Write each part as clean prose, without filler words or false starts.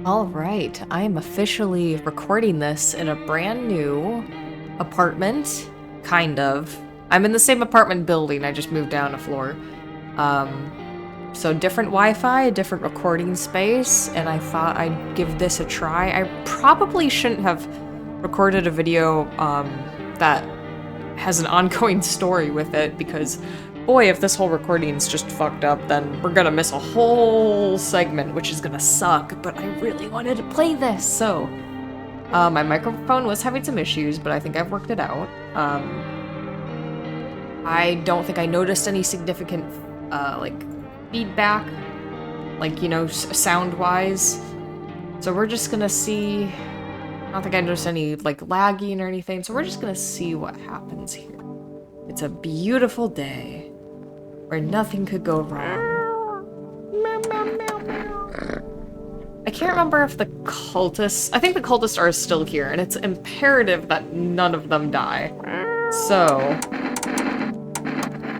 All right, I am officially recording this in a brand new apartment, kind of. I'm in the same apartment building, I just moved down a floor. So different Wi-Fi, different recording space, and I thought I'd give this a try. I probably shouldn't have recorded a video that has an ongoing story with it because boy, if this whole recording's just fucked up, then we're gonna miss a whole segment, which is gonna suck, but I really wanted to play this, so. My microphone was having some issues, but I think I've worked it out. I don't think I noticed any significant, like, feedback, like, you know, sound-wise. So we're just gonna see. I don't think I noticed any, like, lagging or anything, so we're just gonna see what happens here. It's a beautiful day where nothing could go wrong. I can't remember if the cultists... I think the cultists are still here, and it's imperative that none of them die. So...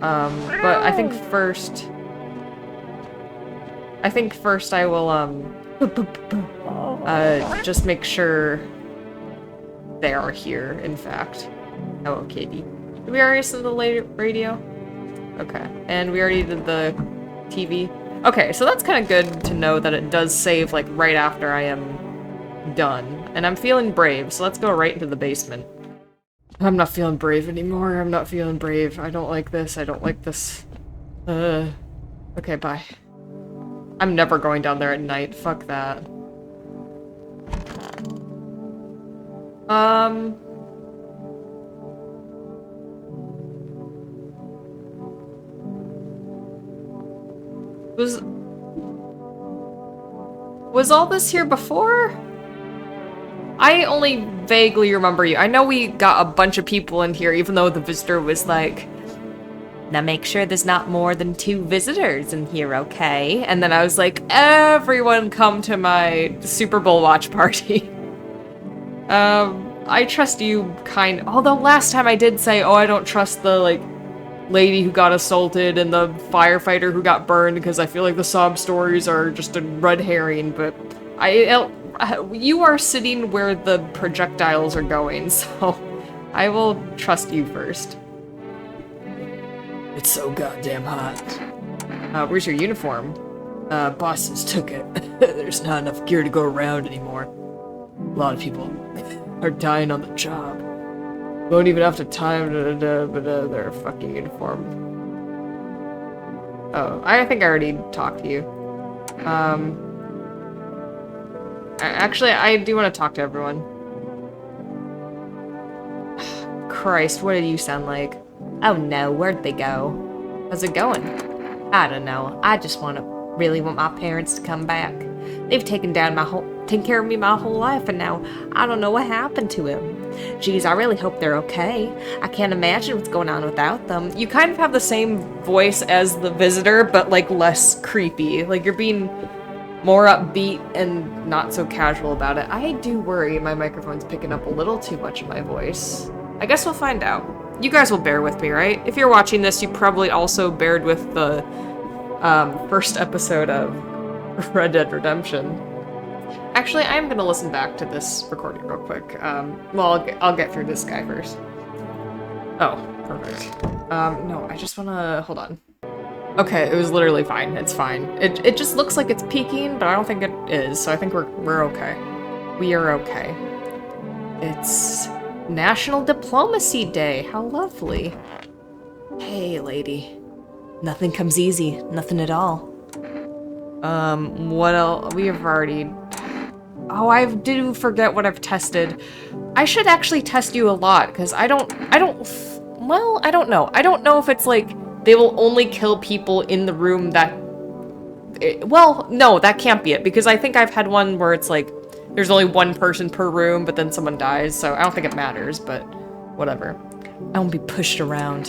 but I think first... I will, just make sure they are here, in fact. Hello, Katie. Did we already listen to the radio? Okay. And we already did the TV? Okay, so that's kind of good to know that it does save, like, right after I am done. And I'm feeling brave, so let's go right into the basement. I'm not feeling brave anymore. I'm not feeling brave. I don't like this. I don't like this. Okay, bye. I'm never going down there at night. Fuck that. Was all this here before? I only vaguely remember you. I know we got a bunch of people in here, even though the visitor was like, now make sure there's not more than 2 visitors in here, okay? And then I was like, everyone come to my Super Bowl watch party. I trust you although last time I did say, oh, I don't trust the, like, lady who got assaulted and the firefighter who got burned because I feel like the sob stories are just a red herring, but you are sitting where the projectiles are going, so I will trust you first. It's so goddamn hot. Where's your uniform? Bosses took it. There's not enough gear to go around anymore. A lot of people are dying on the job. Won't even have to time their fucking uniform. Oh, I think I already talked to you. Actually, I do want to talk to everyone. Christ, what did you sound like? Oh no, where'd they go? How's it going? I don't know. I just really want my parents to come back. They've taken care of me my whole life, and now I don't know what happened to him. Geez, I really hope they're okay. I can't imagine what's going on without them. You kind of have the same voice as the visitor, but, like, less creepy. Like, you're being more upbeat and not so casual about it. I do worry my microphone's picking up a little too much of my voice. I guess we'll find out. You guys will bear with me, right? If you're watching this, you probably also bared with the first episode of Red Dead Redemption. Actually, I'm gonna listen back to this recording real quick. Well, I'll get through this guy first. Oh, perfect. No, I just wanna... hold on. Okay, it was literally fine. It's fine. It just looks like it's peaking, but I don't think it is, so I think we're okay. We are okay. It's National Diplomacy Day. How lovely. Hey, lady. Nothing comes easy. Nothing at all. What else? We have already... Oh, I do forget what I've tested. I should actually test you a lot, because I don't well, I don't know. I don't know if it's like, they will only kill people in the room that... well, no, that can't be it, because I think I've had one where it's like, there's only 1 person per room, but then someone dies, so I don't think it matters, but whatever. I won't be pushed around.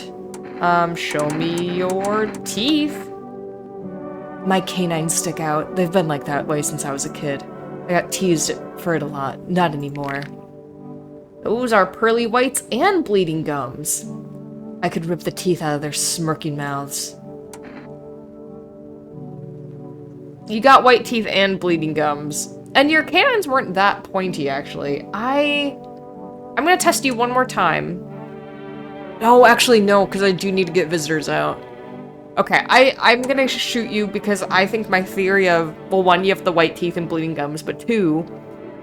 Show me your teeth. My canines stick out. They've been like that way since I was a kid. I got teased for it a lot. Not anymore. Those are pearly whites and bleeding gums. I could rip the teeth out of their smirking mouths. You got white teeth and bleeding gums. And your cannons weren't that pointy, actually. I'm gonna test you one more time. Oh, actually, no, because I do need to get visitors out. Okay, I'm gonna shoot you because I think my theory of, well, one, you have the white teeth and bleeding gums, but two,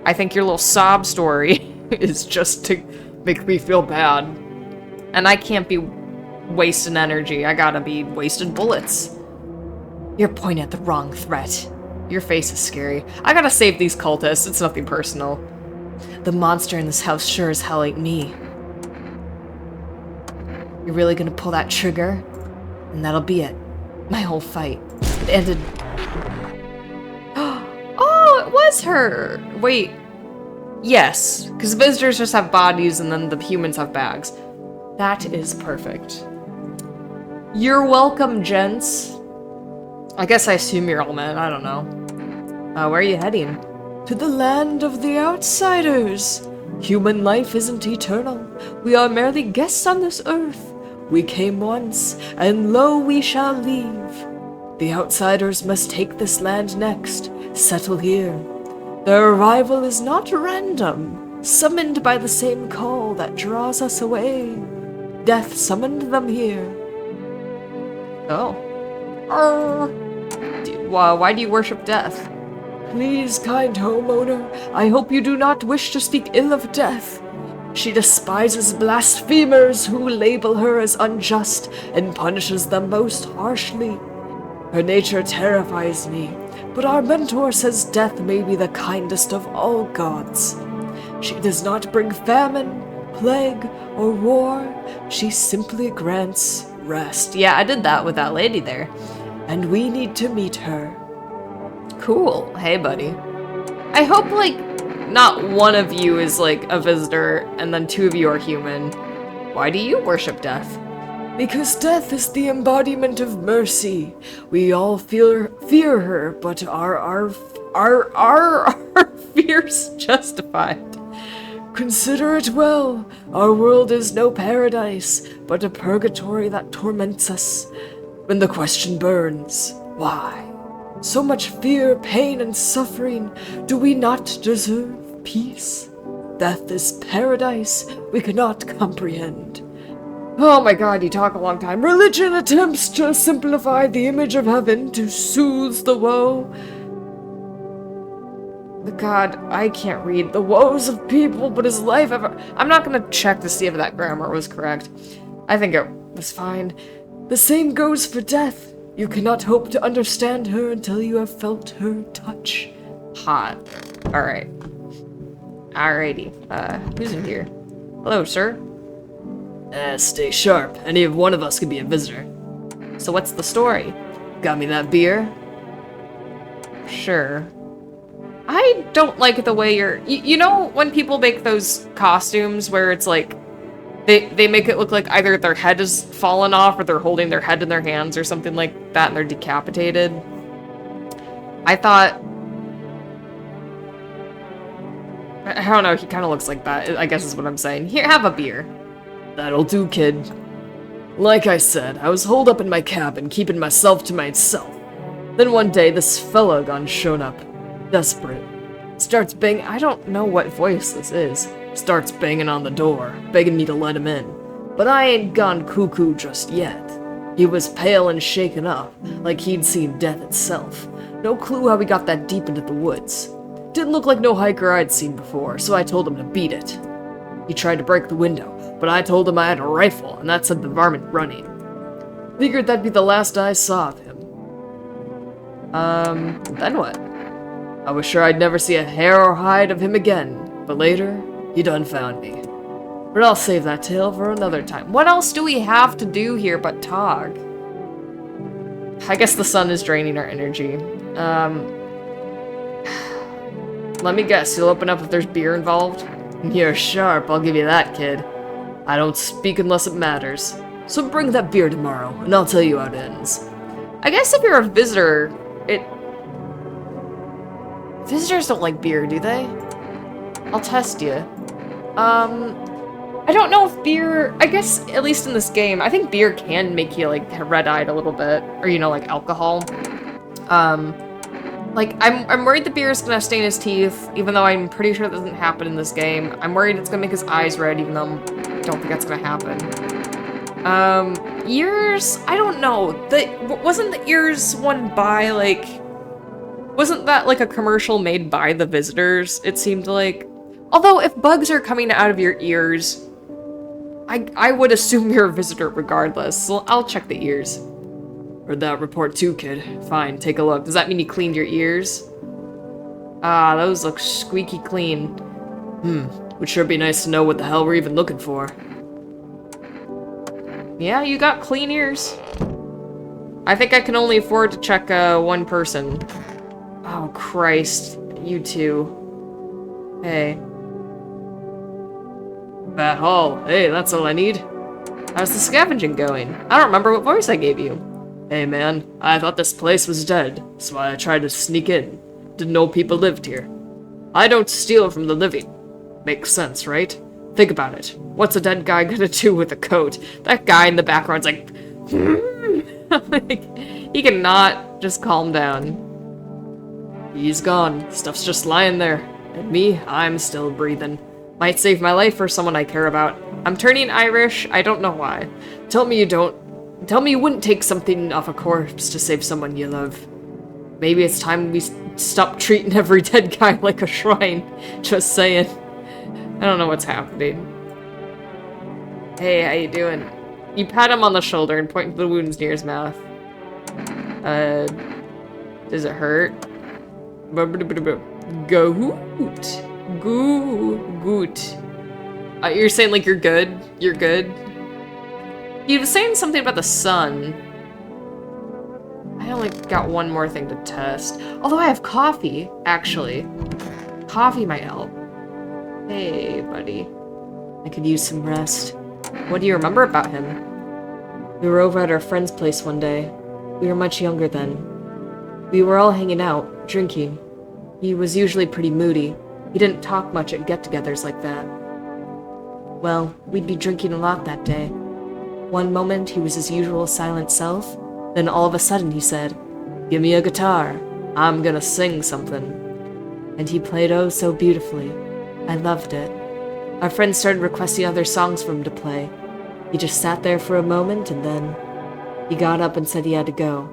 I think your little sob story is just to make me feel bad. And I can't be wasting energy. I gotta be wasting bullets. You're pointing at the wrong threat. Your face is scary. I gotta save these cultists. It's nothing personal. The monster in this house sure as hell ain't me. You're really gonna pull that trigger? And that'll be it. My whole fight. It ended... Oh, it was her! Wait. Yes, because visitors just have bodies and then the humans have bags. That is perfect. You're welcome, gents. I guess I assume you're all men. I don't know. Where are you heading? To the land of the outsiders. Human life isn't eternal. We are merely guests on this earth. We came once, and lo, we shall leave. The outsiders must take this land next, settle here. Their arrival is not random, summoned by the same call that draws us away. Death summoned them here. Oh. Why do you worship death? Please, kind homeowner, I hope you do not wish to speak ill of death. She despises blasphemers who label her as unjust and punishes them most harshly. Her nature terrifies me, but our mentor says death may be the kindest of all gods. She does not bring famine, plague, or war. She simply grants rest. Yeah, I did that with that lady there. And we need to meet her. Cool. Hey, buddy. I hope, like, not one of you is, like, a visitor, and then two of you are human. Why do you worship death? Because death is the embodiment of mercy. We all fear her, but are our fears justified? Consider it well. Our world is no paradise, but a purgatory that torments us. When the question burns, why? So much fear, pain, and suffering. Do we not deserve peace? Death is paradise we cannot comprehend. Oh my god, you talk a long time. Religion attempts to simplify the image of heaven to soothe the woe. God, I can't read the woes of people, but is life ever... I'm not gonna check to see if that grammar was correct. I think it was fine. The same goes for death. You cannot hope to understand her until you have felt her touch. Hot. Alright. Alrighty. Who's in here? Hello, sir. Stay sharp. Any of one of us could be a visitor. So what's the story? Got me that beer? Sure. I don't like the way you're... You know when people make those costumes where it's like... They make it look like either their head has fallen off or they're holding their head in their hands or something like that and they're decapitated. I thought... I don't know, he kind of looks like that, I guess is what I'm saying. Here, have a beer. That'll do, kid. Like I said, I was holed up in my cabin, keeping myself to myself. Then one day, this fella gone shown up. Desperate. Starts banging... I don't know what voice this is. Starts banging on the door, begging me to let him in. But I ain't gone cuckoo just yet. He was pale and shaken up, like he'd seen death itself. No clue how he got that deep into the woods. Didn't look like no hiker I'd seen before, so I told him to beat it. He tried to break the window, but I told him I had a rifle, and that sent the varmint running. Figured that'd be the last I saw of him. Then what? I was sure I'd never see a hair or hide of him again, but later, he done found me. But I'll save that tale for another time. What else do we have to do here but talk? I guess the sun is draining our energy. Let me guess, you'll open up if there's beer involved? You're sharp, I'll give you that, kid. I don't speak unless it matters. So bring that beer tomorrow, and I'll tell you how it ends. I guess if you're a visitor, Visitors don't like beer, do they? I'll test you. I don't know if beer... I guess, at least in this game, I think beer can make you, like, red-eyed a little bit. Or, you know, like alcohol. Like, I'm worried the beer is gonna stain his teeth, even though I'm pretty sure that doesn't happen in this game. I'm worried it's gonna make his eyes red, even though I don't think that's gonna happen. Ears? I don't know. Wasn't the ears one by, like... Wasn't that, like, a commercial made by the visitors, it seemed like? Although, if bugs are coming out of your ears, I would assume you're a visitor regardless, so I'll check the ears. Heard that report too, kid. Fine, take a look. Does that mean you cleaned your ears? Ah, those look squeaky clean. Would sure be nice to know what the hell we're even looking for. Yeah, you got clean ears. I think I can only afford to check one person. Oh, Christ. You two. Hey. Fat Hall. Hey, that's all I need. How's the scavenging going? I don't remember what voice I gave you. Hey man, I thought this place was dead. That's why I tried to sneak in. Didn't know people lived here. I don't steal from the living. Makes sense, right? Think about it. What's a dead guy gonna do with a coat? That guy in the background's like... like, he cannot just calm down. He's gone. Stuff's just lying there. And me, I'm still breathing. Might save my life for someone I care about. I'm turning Irish. I don't know why. Tell me you don't. Tell me you wouldn't take something off a corpse to save someone you love. Maybe it's time we stop treating every dead guy like a shrine. Just saying. I don't know what's happening. Hey, how you doing? You pat him on the shoulder and point to the wounds near his mouth. Does it hurt? Goot. Goot. You're saying like you're good? You're good? You were saying something about the sun. I only got one more thing to test. Although I have coffee, actually. Coffee might help. Hey, buddy. I could use some rest. What do you remember about him? We were over at our friend's place one day. We were much younger then. We were all hanging out, drinking. He was usually pretty moody. He didn't talk much at get-togethers like that. Well, we'd be drinking a lot that day. One moment he was his usual silent self, then all of a sudden he said, "Give me a guitar. I'm gonna sing something." And he played oh so beautifully. I loved it. Our friends started requesting other songs for him to play. He just sat there for a moment and then he got up and said he had to go.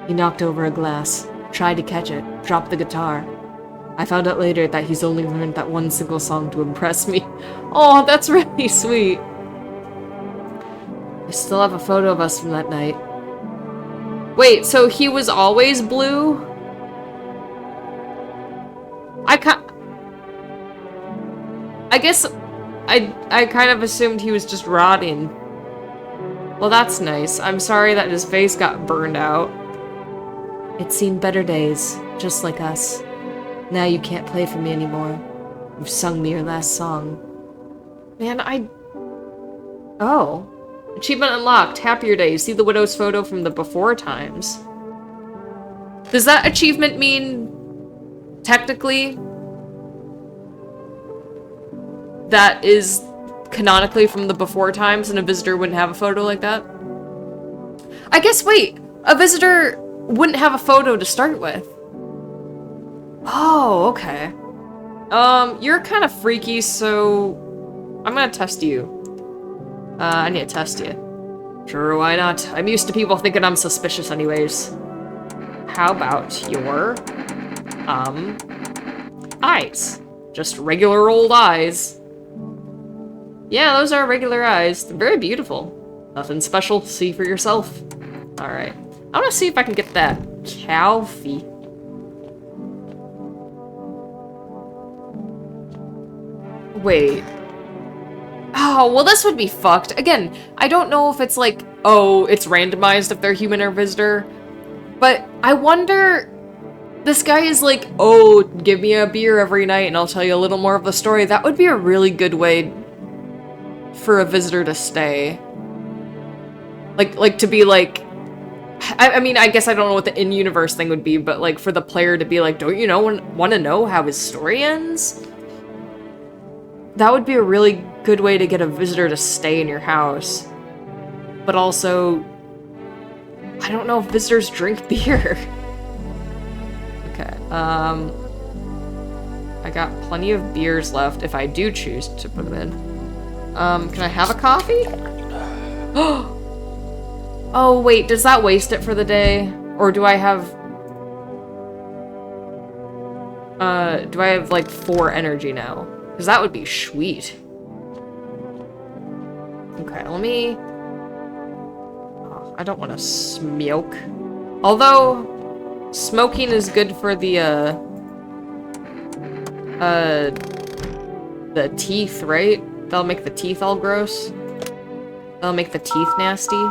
He knocked over a glass, tried to catch it, dropped the guitar. I found out later that he's only learned that one single song to impress me. Oh, that's really sweet. I still have a photo of us from that night. Wait, so he was always blue? I guess I kind of assumed he was just rotting. Well, that's nice. I'm sorry that his face got burned out. It's seen better days, just like us. Now you can't play for me anymore. You've sung me your last song. Man, Oh. Achievement unlocked. Happier Day. See the widow's photo from the before times. Does that achievement mean, technically, that is canonically from the before times and a visitor wouldn't have a photo like that? I guess, wait, a visitor wouldn't have a photo to start with. Oh, okay. You're kind of freaky, so I'm gonna test you. I need to test you. Sure, why not? I'm used to people thinking I'm suspicious anyways. How about your, eyes? Just regular old eyes. Yeah, those are regular eyes. They're very beautiful. Nothing special. See for yourself. Alright. I want to see if I can get that coffee. Wait. Oh, well this would be fucked. Again, I don't know if it's like, oh, it's randomized if they're human or visitor. But I wonder... This guy is like, oh, give me a beer every night and I'll tell you a little more of the story. That would be a really good way for a visitor to stay. Like to be like... I mean, I guess I don't know what the in-universe thing would be, but like for the player to be like, don't you know, want to know how his story ends? That would be a really good way to get a visitor to stay in your house. But also, I don't know if visitors drink beer. Okay. I got plenty of beers left if I do choose to put them in. Can I have a coffee? Oh, wait, does that waste it for the day? Or do I have like 4 energy now? Because that would be sweet. Okay, let me... Oh, I don't want to smoke. Although, smoking is good for the teeth, right? That'll make the teeth all gross. That'll make the teeth nasty.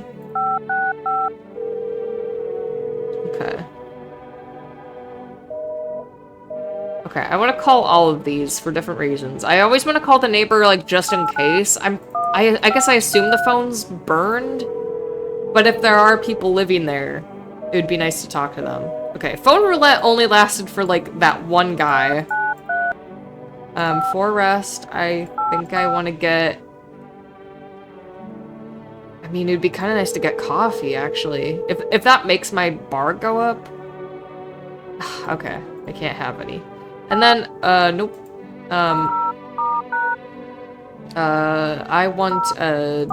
Okay. Okay, I want to call all of these for different reasons. I always want to call the neighbor, like, just in case. I guess I assume the phone's burned, but if there are people living there, it would be nice to talk to them. Okay, phone roulette only lasted for, like, that one guy. For rest, I think I want to get... I mean, it'd be kind of nice to get coffee, actually. If that makes my bar go up... Okay, I can't have any. And then, nope. I want to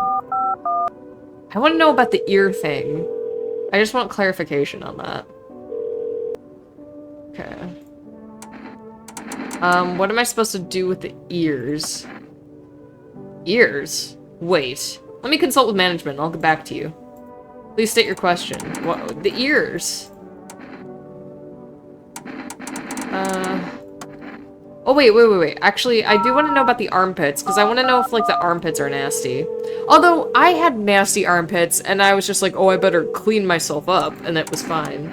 know about the ear thing. I just want clarification on that. Okay. What am I supposed to do with the ears? Ears? Wait. Let me consult with management. I'll get back to you. Please state your question. What? The ears? Oh, wait. Actually, I do want to know about the armpits, because I want to know if, like, the armpits are nasty. Although, I had nasty armpits, and I was just like, oh, I better clean myself up, and it was fine.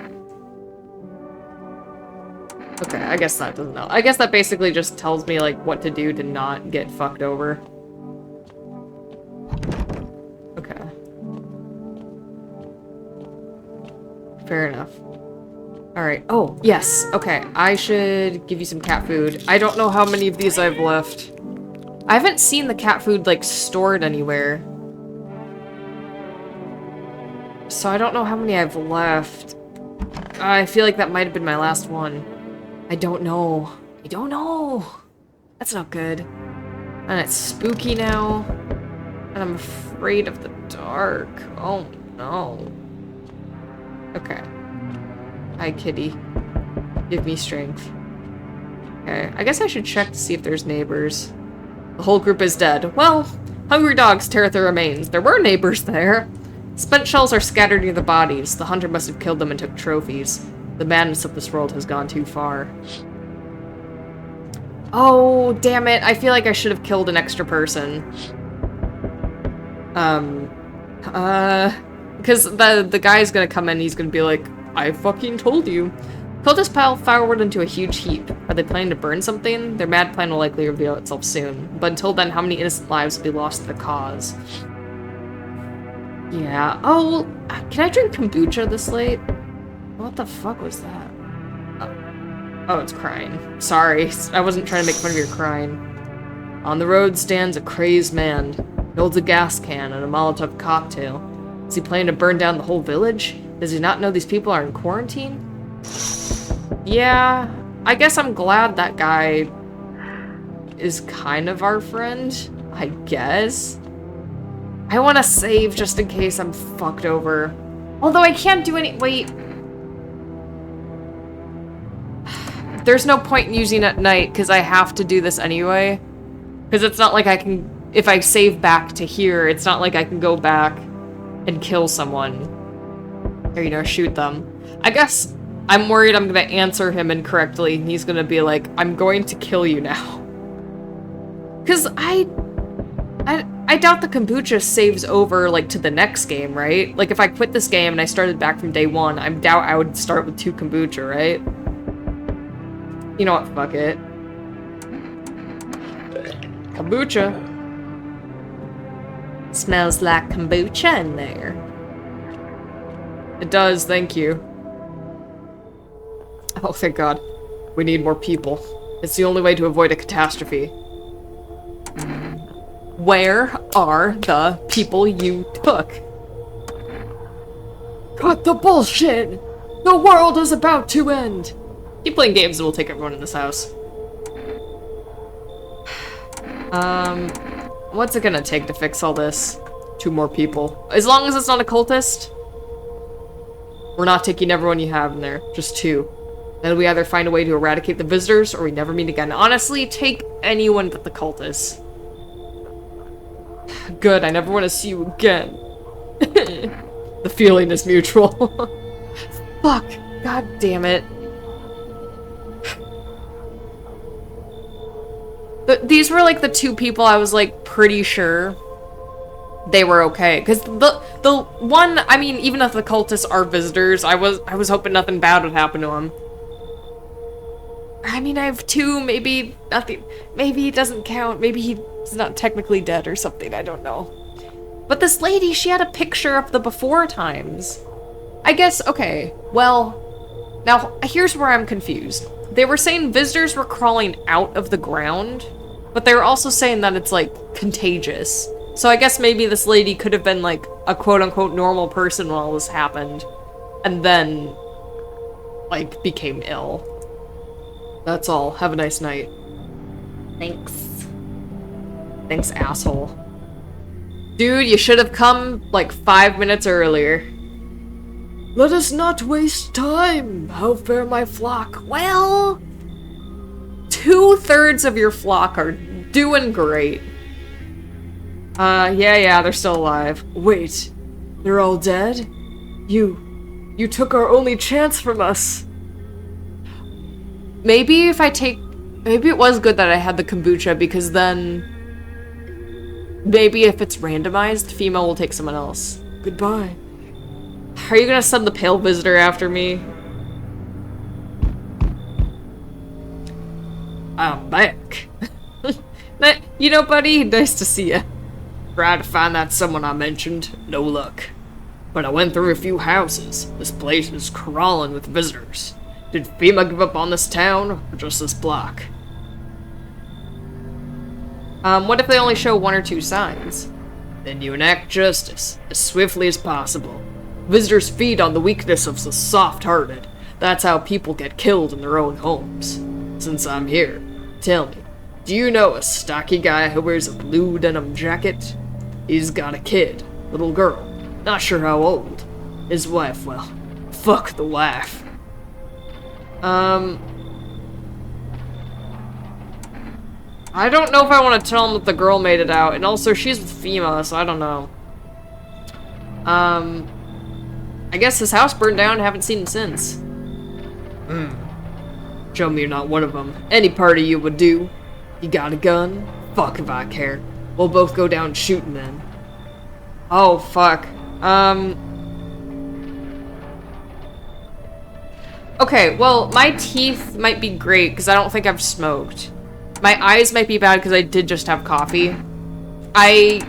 Okay, I guess that doesn't know. I guess that basically just tells me, like, what to do to not get fucked over. Okay. Fair enough. Alright. Oh, yes. Okay, I should give you some cat food. I don't know how many of these I've left. I haven't seen the cat food, like, stored anywhere. So I don't know how many I've left. I feel like that might have been my last one. I don't know. I don't know. That's not good. And it's spooky now. And I'm afraid of the dark. Oh, no. Okay. Hi, kitty. Give me strength. Okay, I guess I should check to see if there's neighbors. The whole group is dead. Well, hungry dogs tear at the remains. There were neighbors there. Spent shells are scattered near the bodies. The hunter must have killed them and took trophies. The madness of this world has gone too far. Oh, damn it. I feel like I should have killed an extra person. Because the guy's gonna come in, he's gonna be like, I fucking told you. Cultists pile firewood into a huge heap. Are they planning to burn something? Their mad plan will likely reveal itself soon. But until then, how many innocent lives will be lost to the cause? Yeah. Oh, can I drink kombucha this late? What the fuck was that? Oh, it's crying. Sorry, I wasn't trying to make fun of your crying. On the road stands a crazed man. He holds a gas can and a Molotov cocktail. Is he planning to burn down the whole village? Does he not know these people are in quarantine? Yeah, I guess I'm glad that guy is kind of our friend, I guess. I want to save just in case I'm fucked over. Although I can't do any- wait. There's no point in using it at night because I have to do this anyway. Because it's not like I can- if I save back to here, it's not like I can go back and kill someone. Or, you know, shoot them. I guess I'm worried I'm gonna answer him incorrectly and he's gonna be like, I'm going to kill you now. Because I doubt the kombucha saves over, like, to the next game, right? Like, if I quit this game and I started back from day 1, I doubt I would start with 2 kombucha, right? You know what, fuck it. Kombucha. Smells like kombucha in there. It does, thank you. Oh, thank God. We need more people. It's the only way to avoid a catastrophe. Where are the people you took? Cut the bullshit! The world is about to end! Keep playing games and we'll take everyone in this house. What's it gonna take to fix all this? 2 more people. As long as it's not a cultist, we're not taking everyone you have in there. Just 2. Then we either find a way to eradicate the visitors or we never meet again. Honestly, take anyone but the cultists. Good, I never want to see you again. The feeling is mutual. Fuck. God damn it. These were like the 2 people I was like pretty sure they were okay. Because the one, I mean, even if the cultists are visitors, I was hoping nothing bad would happen to them. I mean, I have 2, maybe nothing, maybe he doesn't count, maybe he's not technically dead or something, I don't know. But this lady, she had a picture of the before times. I guess, okay, well, now here's where I'm confused. They were saying visitors were crawling out of the ground, but they were also saying that it's like contagious. So I guess maybe this lady could have been like a quote-unquote normal person when all this happened, and then like became ill. That's all. Have a nice night. Thanks. Thanks, asshole. Dude, you should have come like 5 minutes earlier. Let us not waste time. How fare my flock? Well, 2/3 of your flock are doing great. Yeah, they're still alive. Wait, they're all dead? You took our only chance from us. Maybe if I take... Maybe it was good that I had the kombucha, because then... Maybe if it's randomized, female will take someone else. Goodbye. Are you gonna send the pale visitor after me? I'm back. You know, buddy, nice to see you. Tried to find that someone I mentioned. No luck. But I went through a few houses. This place is crawling with visitors. Did FEMA give up on this town, or just this block? What if they only show 1 or 2 signs? Then you enact justice, as swiftly as possible. Visitors feed on the weakness of the soft-hearted. That's how people get killed in their own homes. Since I'm here, tell me, do you know a stocky guy who wears a blue denim jacket? He's got a kid, little girl, not sure how old. His wife, well, fuck the wife. I don't know if I want to tell him that the girl made it out, and also she's with FEMA, so I don't know. I guess his house burned down, haven't seen him since. Show me you're not one of them. Any party you would do. You got a gun? Fuck if I care. We'll both go down shooting then. Oh, fuck. Okay, well, my teeth might be great, because I don't think I've smoked. My eyes might be bad, because I did just have coffee. I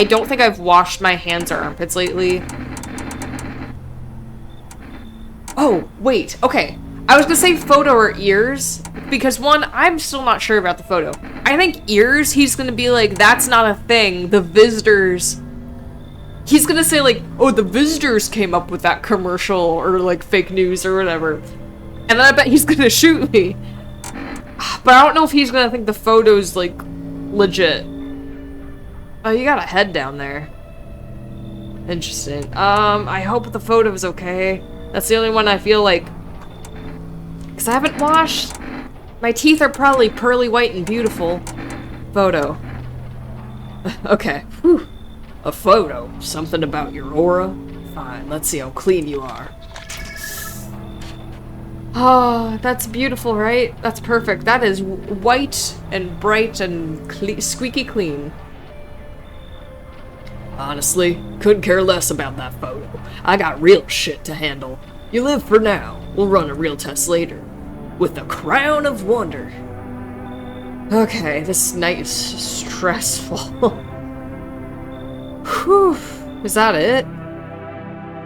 don't think I've washed my hands or armpits lately. Oh, wait, okay. I was gonna say photo or ears, because one, I'm still not sure about the photo. I think ears, he's gonna be like, that's not a thing, the visitors... He's gonna say like, oh, the visitors came up with that commercial, or like fake news or whatever. And then I bet he's gonna shoot me. But I don't know if he's gonna think the photo's like, legit. Oh, you got a head down there. Interesting. I hope the photo is okay. That's the only one I feel like... Because I haven't washed. My teeth are probably pearly white and beautiful. Photo. Okay. Whew. A photo. Something about your aura? Fine, let's see how clean you are. Oh, that's beautiful, right? That's perfect. That is white and bright and squeaky clean. Honestly, couldn't care less about that photo. I got real shit to handle. You live for now. We'll run a real test later. With the crown of wonder. Okay, this night is stressful. Whew. Is that it?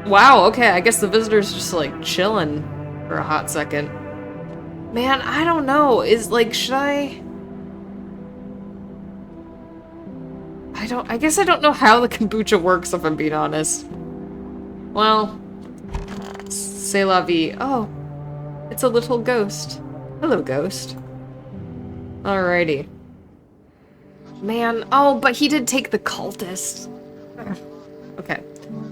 Wow, okay, I guess the visitor's just like chilling for a hot second. Man, I don't know. Is like, should I guess I don't know how the kombucha works, if I'm being honest. Well, c'est la vie. Oh, It's a little ghost. Hello, ghost. Alrighty. Man, oh, but he did take the cultist. Okay.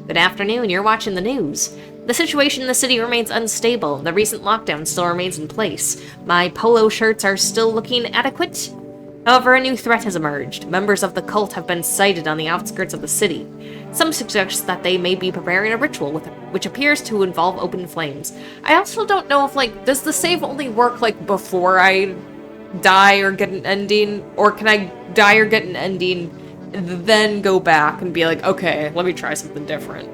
Good afternoon, you're watching the news. The situation in the city remains unstable. The recent lockdown still remains in place. My polo shirts are still looking adequate. However, a new threat has emerged. Members of the cult have been sighted on the outskirts of the city. Some suggest that they may be preparing a ritual which appears to involve open flames. I also don't know if, like, does the save only work, like, before I die or get an ending? Or can I die or get an ending, then go back and be like, okay, let me try something different?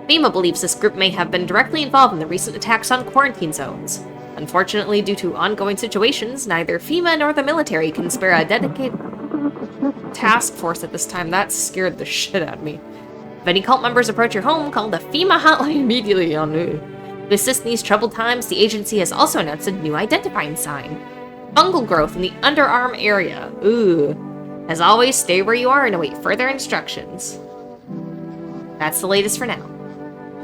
FEMA believes this group may have been directly involved in the recent attacks on quarantine zones. Unfortunately, due to ongoing situations, neither FEMA nor the military can spare a dedicated task force at this time. That scared the shit out of me. If any cult members approach your home, call the FEMA hotline immediately on it. To assist in these troubled times, the agency has also announced a new identifying sign. Fungal growth in the underarm area. Ooh. As always, stay where you are and await further instructions. That's the latest for now.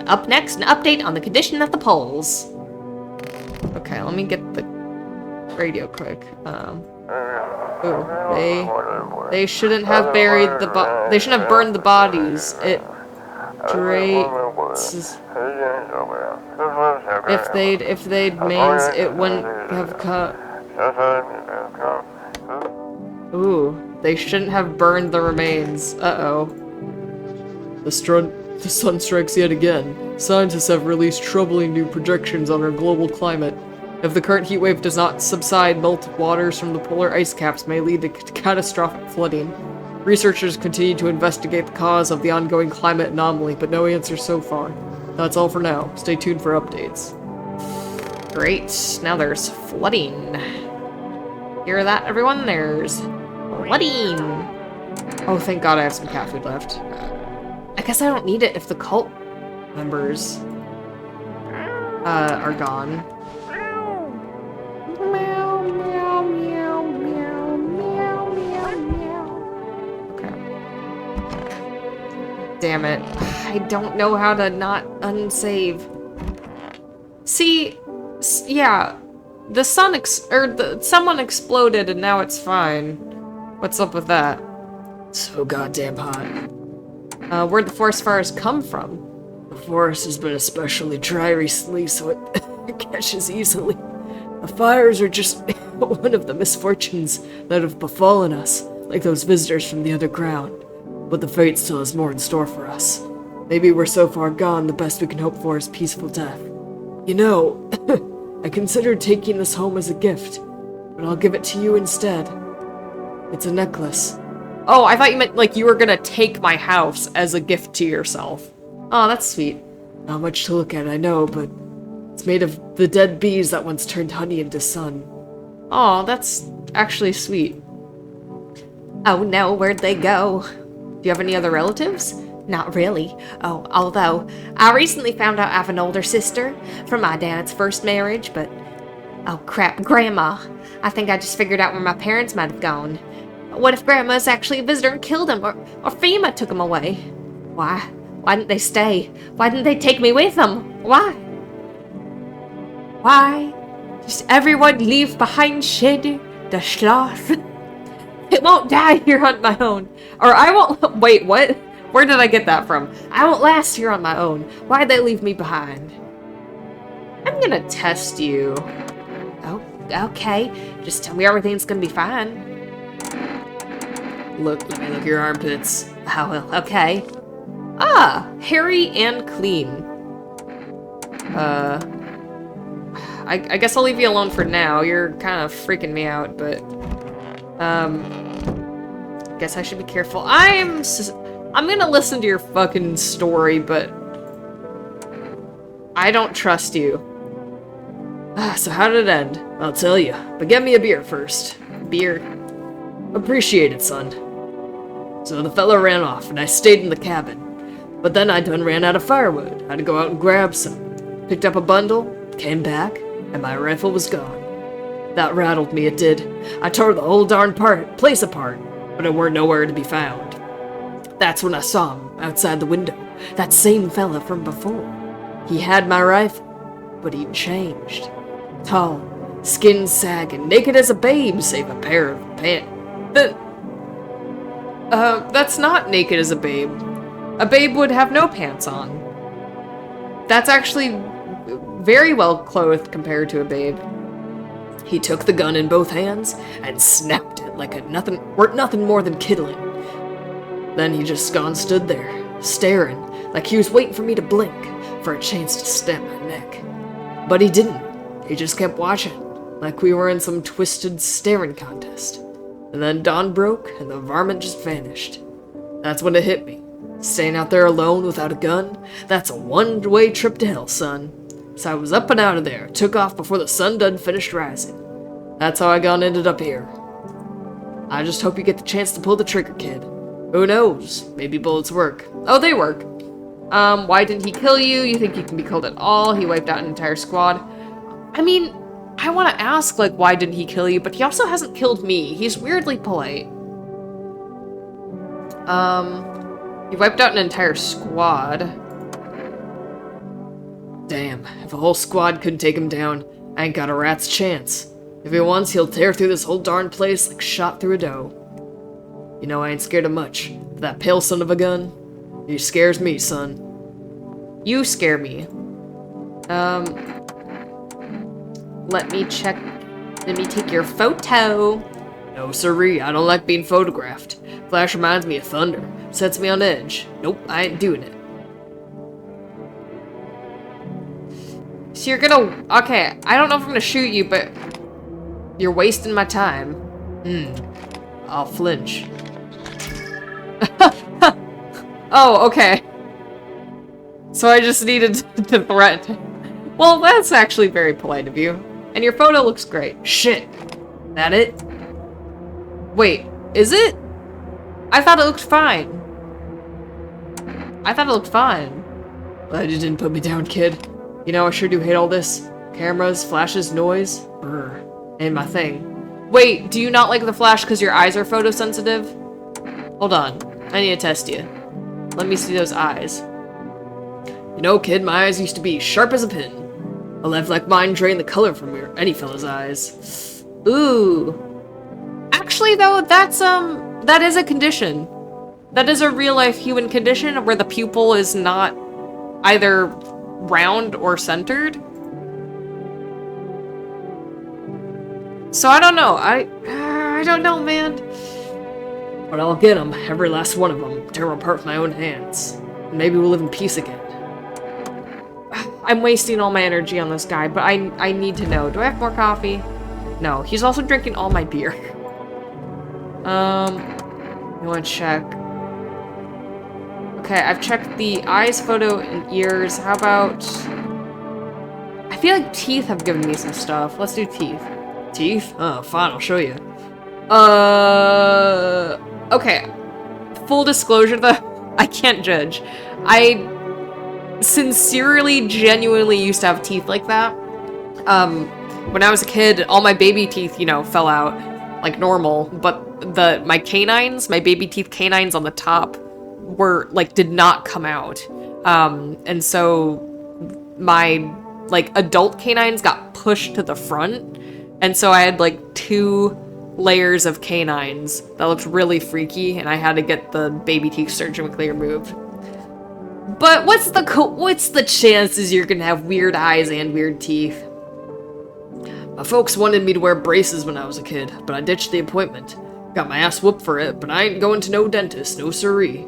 Up next, an update on the condition at the polls. Okay, let me get the radio quick. Ooh, they shouldn't have buried the they shouldn't have burned the bodies. If they'd means it wouldn't have cut. Ooh, they shouldn't have burned the remains. Uh-oh. The sun strikes yet again. Scientists have released troubling new projections on our global climate. If the current heatwave does not subside, melted waters from the polar ice caps may lead to catastrophic flooding. Researchers continue to investigate the cause of the ongoing climate anomaly, but no answers so far. That's all for now. Stay tuned for updates. Great. Now there's flooding. Hear that, everyone? There's flooding. Oh, thank God I have some cat food left. I guess I don't need it if the cult members are gone. Meow, meow, meow, meow, meow, meow, meow. Okay. Damn it. I don't know how to not unsave. See, yeah, the sun someone exploded and now it's fine. What's up with that? So goddamn hot. Where'd the forest fires come from? The forest has been especially dry recently, so it catches easily. The fires are just one of the misfortunes that have befallen us, like those visitors from the other ground. But the fate still has more in store for us. Maybe we're so far gone, the best we can hope for is peaceful death. You know, I considered taking this home as a gift, but I'll give it to you instead. It's a necklace. Oh, I thought you meant like you were gonna take my house as a gift to yourself. Oh, that's sweet. Not much to look at, I know, but it's made of the dead bees that once turned honey into sun. Oh, that's actually sweet. Oh no, where'd they go? Do you have any other relatives? Not really. Oh, although I recently found out I have an older sister from my dad's first marriage, but... Oh crap, Grandma. I think I just figured out where my parents might have gone. What if Grandma's actually a visitor and killed him, or FEMA took him away? Why? Why didn't they stay? Why didn't they take me with them? Why? Why? Does everyone leave behind shed the sloth? It won't die here on my own. Or I won't... Wait, what? Where did I get that from? I won't last here on my own. Why'd they leave me behind? I'm gonna test you. Oh, okay. Just tell me everything's gonna be fine. Let me look at your armpits. Oh, well, okay. Ah, hairy and clean. I guess I'll leave you alone for now. You're kind of freaking me out, but... guess I should be careful. I'm gonna listen to your fucking story, but... I don't trust you. So how did it end? I'll tell you, but get me a beer first. Beer. Appreciate it, son. So the fella ran off, and I stayed in the cabin. But then I done ran out of firewood. Had to go out and grab some. Picked up a bundle, came back, and my rifle was gone. That rattled me, it did. I tore the whole darn place apart, but it weren't nowhere to be found. That's when I saw him, outside the window. That same fella from before. He had my rifle, but he'd changed. Tall, skin sagging, naked as a babe, save a pair of pants. That's not naked as a babe. A babe would have no pants on. That's actually very well clothed compared to a babe. He took the gun in both hands and snapped it like nothing more than kiddling. Then he just stood there, staring, like he was waiting for me to blink, for a chance to snap my neck. But he didn't. He just kept watching, like we were in some twisted staring contest. And then dawn broke, and the varmint just vanished. That's when it hit me. Staying out there alone without a gun, that's a one-way trip to hell, son. So I was up and out of there, took off before the sun done finished rising. That's how I ended up here. I just hope you get the chance to pull the trigger, kid. Who knows? Maybe bullets work. Oh, they work. Why didn't he kill you? You think you can be killed at all? He wiped out an entire squad. I mean, I want to ask, like, why didn't he kill you? But he also hasn't killed me. He's weirdly polite. He wiped out an entire squad. Damn, if a whole squad couldn't take him down, I ain't got a rat's chance. If he wants, he'll tear through this whole darn place like shot through a dough. You know, I ain't scared of much, but that pale son of a gun, he scares me, son. You scare me. Let me check. Let me take your photo. No siree, I don't like being photographed. Flash reminds me of thunder. Sets me on edge. Nope, I ain't doing it. So you're gonna... Okay, I don't know if I'm gonna shoot you, but... You're wasting my time. I'll flinch. Oh, okay. So I just needed to threaten. Well, that's actually very polite of you. And your photo looks great. Shit! That it? Wait, is it? I thought it looked fine. I thought it looked fine. Glad you didn't put me down, kid. You know, I sure do hate all this. Cameras, flashes, noise. Brr. Ain't my thing. Wait, do you not like the flash because your eyes are photosensitive? Hold on. I need to test you. Let me see those eyes. You know, kid, my eyes used to be sharp as a pin. A left like mine drain the color from any fella's eyes. Ooh. Actually, though, that is a condition. That is a real-life human condition where the pupil is not either round or centered. So I don't know. I don't know, man. But I'll get them, every last one of them, tear them apart with my own hands. And maybe we'll live in peace again. I'm wasting all my energy on this guy, but I need to know. Do I have more coffee? No, he's also drinking all my beer. You want to check? Okay, I've checked the eyes, photo, and ears. How about... I feel like teeth have given me some stuff. Let's do teeth. Teeth? Oh, fine, I'll show you. Okay. Full disclosure, though, I can't judge. I sincerely, genuinely used to have teeth like that. When I was a kid, all my baby teeth, you know, fell out like normal, but my canines, my baby teeth canines on the top were, like, did not come out. And so my, like, adult canines got pushed to the front, and so I had, like, 2 layers of canines that looked really freaky, and I had to get the baby teeth surgically removed. But what's the chances you're gonna have weird eyes and weird teeth? My folks wanted me to wear braces when I was a kid, but I ditched the appointment. Got my ass whooped for it, but I ain't going to no dentist, no siree.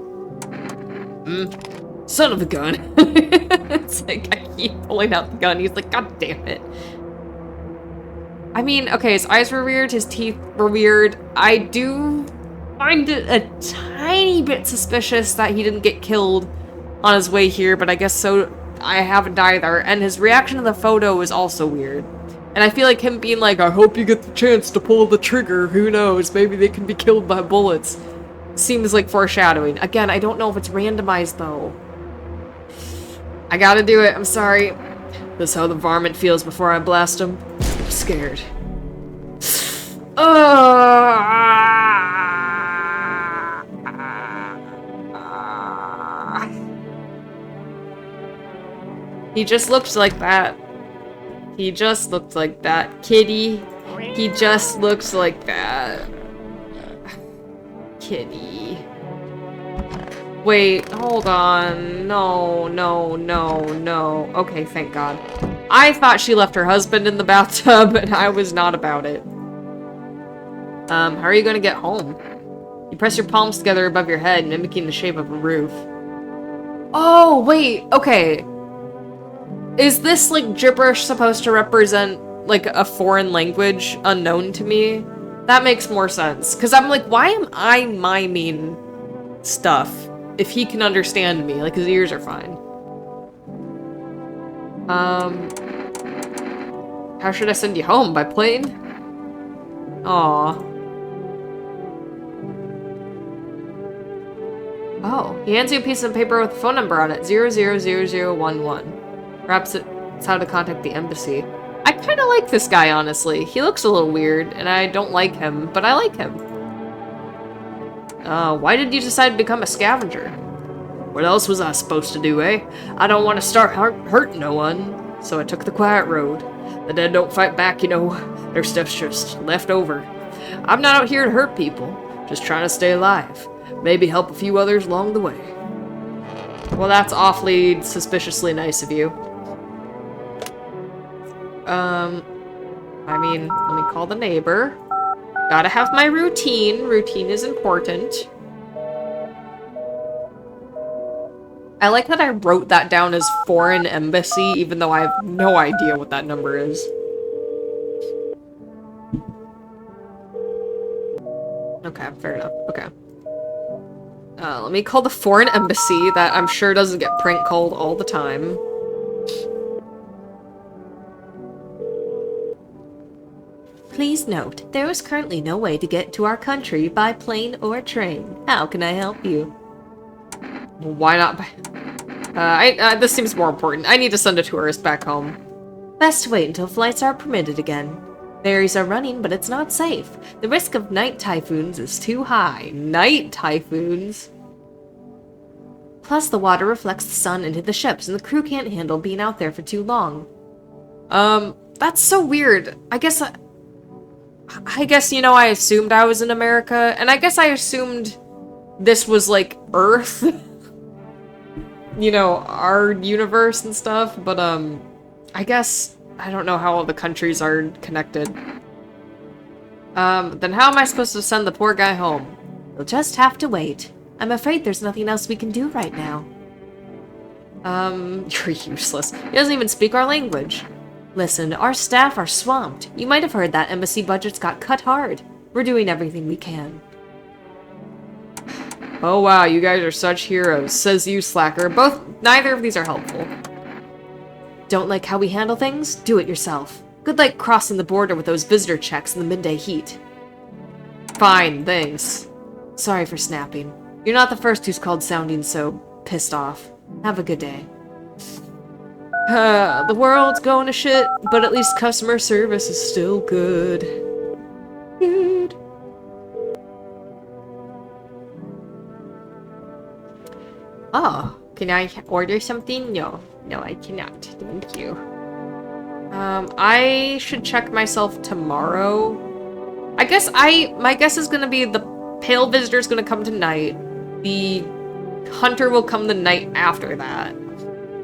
Son of a gun. It's like, I keep pulling out the gun, he's like, God damn it. I mean, okay, his eyes were weird, his teeth were weird. I do find it a tiny bit suspicious that he didn't get killed on his way here, but I guess so. I haven't either. And his reaction to the photo is also weird. And I feel like him being like, I hope you get the chance to pull the trigger, who knows, maybe they can be killed by bullets, seems like foreshadowing. Again, I don't know if it's randomized though. I gotta do it, I'm sorry. This is how the varmint feels before I blast him. I'm scared. He just looks like that. He just looks like that. Kitty. He just looks like that. Kitty. Wait, hold on. No, no, no, no. Okay, thank God. I thought she left her husband in the bathtub, and I was not about it. How are you gonna get home? You press your palms together above your head, mimicking the shape of a roof. Oh, wait, okay. Is this, like, gibberish supposed to represent, like, a foreign language unknown to me? That makes more sense. Because I'm like, why am I miming stuff if he can understand me? Like, his ears are fine. How should I send you home? By plane? Aw. Oh, he hands you a piece of paper with a phone number on it, 000011. Perhaps it's how to contact the embassy. I kind of like this guy, honestly. He looks a little weird, and I don't like him, but I like him. Why did you decide to become a scavenger? What else was I supposed to do, eh? I don't want to start hurting no one, so I took the quiet road. The dead don't fight back, you know. Their stuff's just left over. I'm not out here to hurt people, just trying to stay alive. Maybe help a few others along the way. Well, that's awfully suspiciously nice of you. I mean, let me call the neighbor. Gotta have my routine. Routine is important. I like that I wrote that down as foreign embassy, even though I have no idea what that number is. Okay, fair enough. Okay. Let me call the foreign embassy that I'm sure doesn't get prank called all the time. Please note, there is currently no way to get to our country by plane or train. How can I help you? Why not by... this seems more important. I need to send a tourist back home. Best wait until flights are permitted again. Ferries are running, but it's not safe. The risk of night typhoons is too high. Night typhoons? Plus, the water reflects the sun into the ships, and the crew can't handle being out there for too long. That's so weird. I guess, you know, I assumed I was in America, and I guess I assumed this was, like, Earth. You know, our universe and stuff, but, I guess... I don't know how all the countries are connected. Then how am I supposed to send the poor guy home? You'll just have to wait. I'm afraid there's nothing else we can do right now. You're useless. He doesn't even speak our language. Listen, our staff are swamped. You might have heard that embassy budgets got cut hard. We're doing everything we can. Oh wow, you guys are such heroes, says you, Slacker. Neither of these are helpful. Don't like how we handle things? Do it yourself. Good luck crossing the border with those visitor checks in the midday heat. Fine, thanks. Sorry for snapping. You're not the first who's called sounding so pissed off. Have a good day. The world's going to shit, but at least customer service is still good. Good. Oh, can I order something? No, I cannot. Thank you. I should check myself tomorrow. My guess is gonna be the pale visitor's gonna come tonight. The hunter will come the night after that.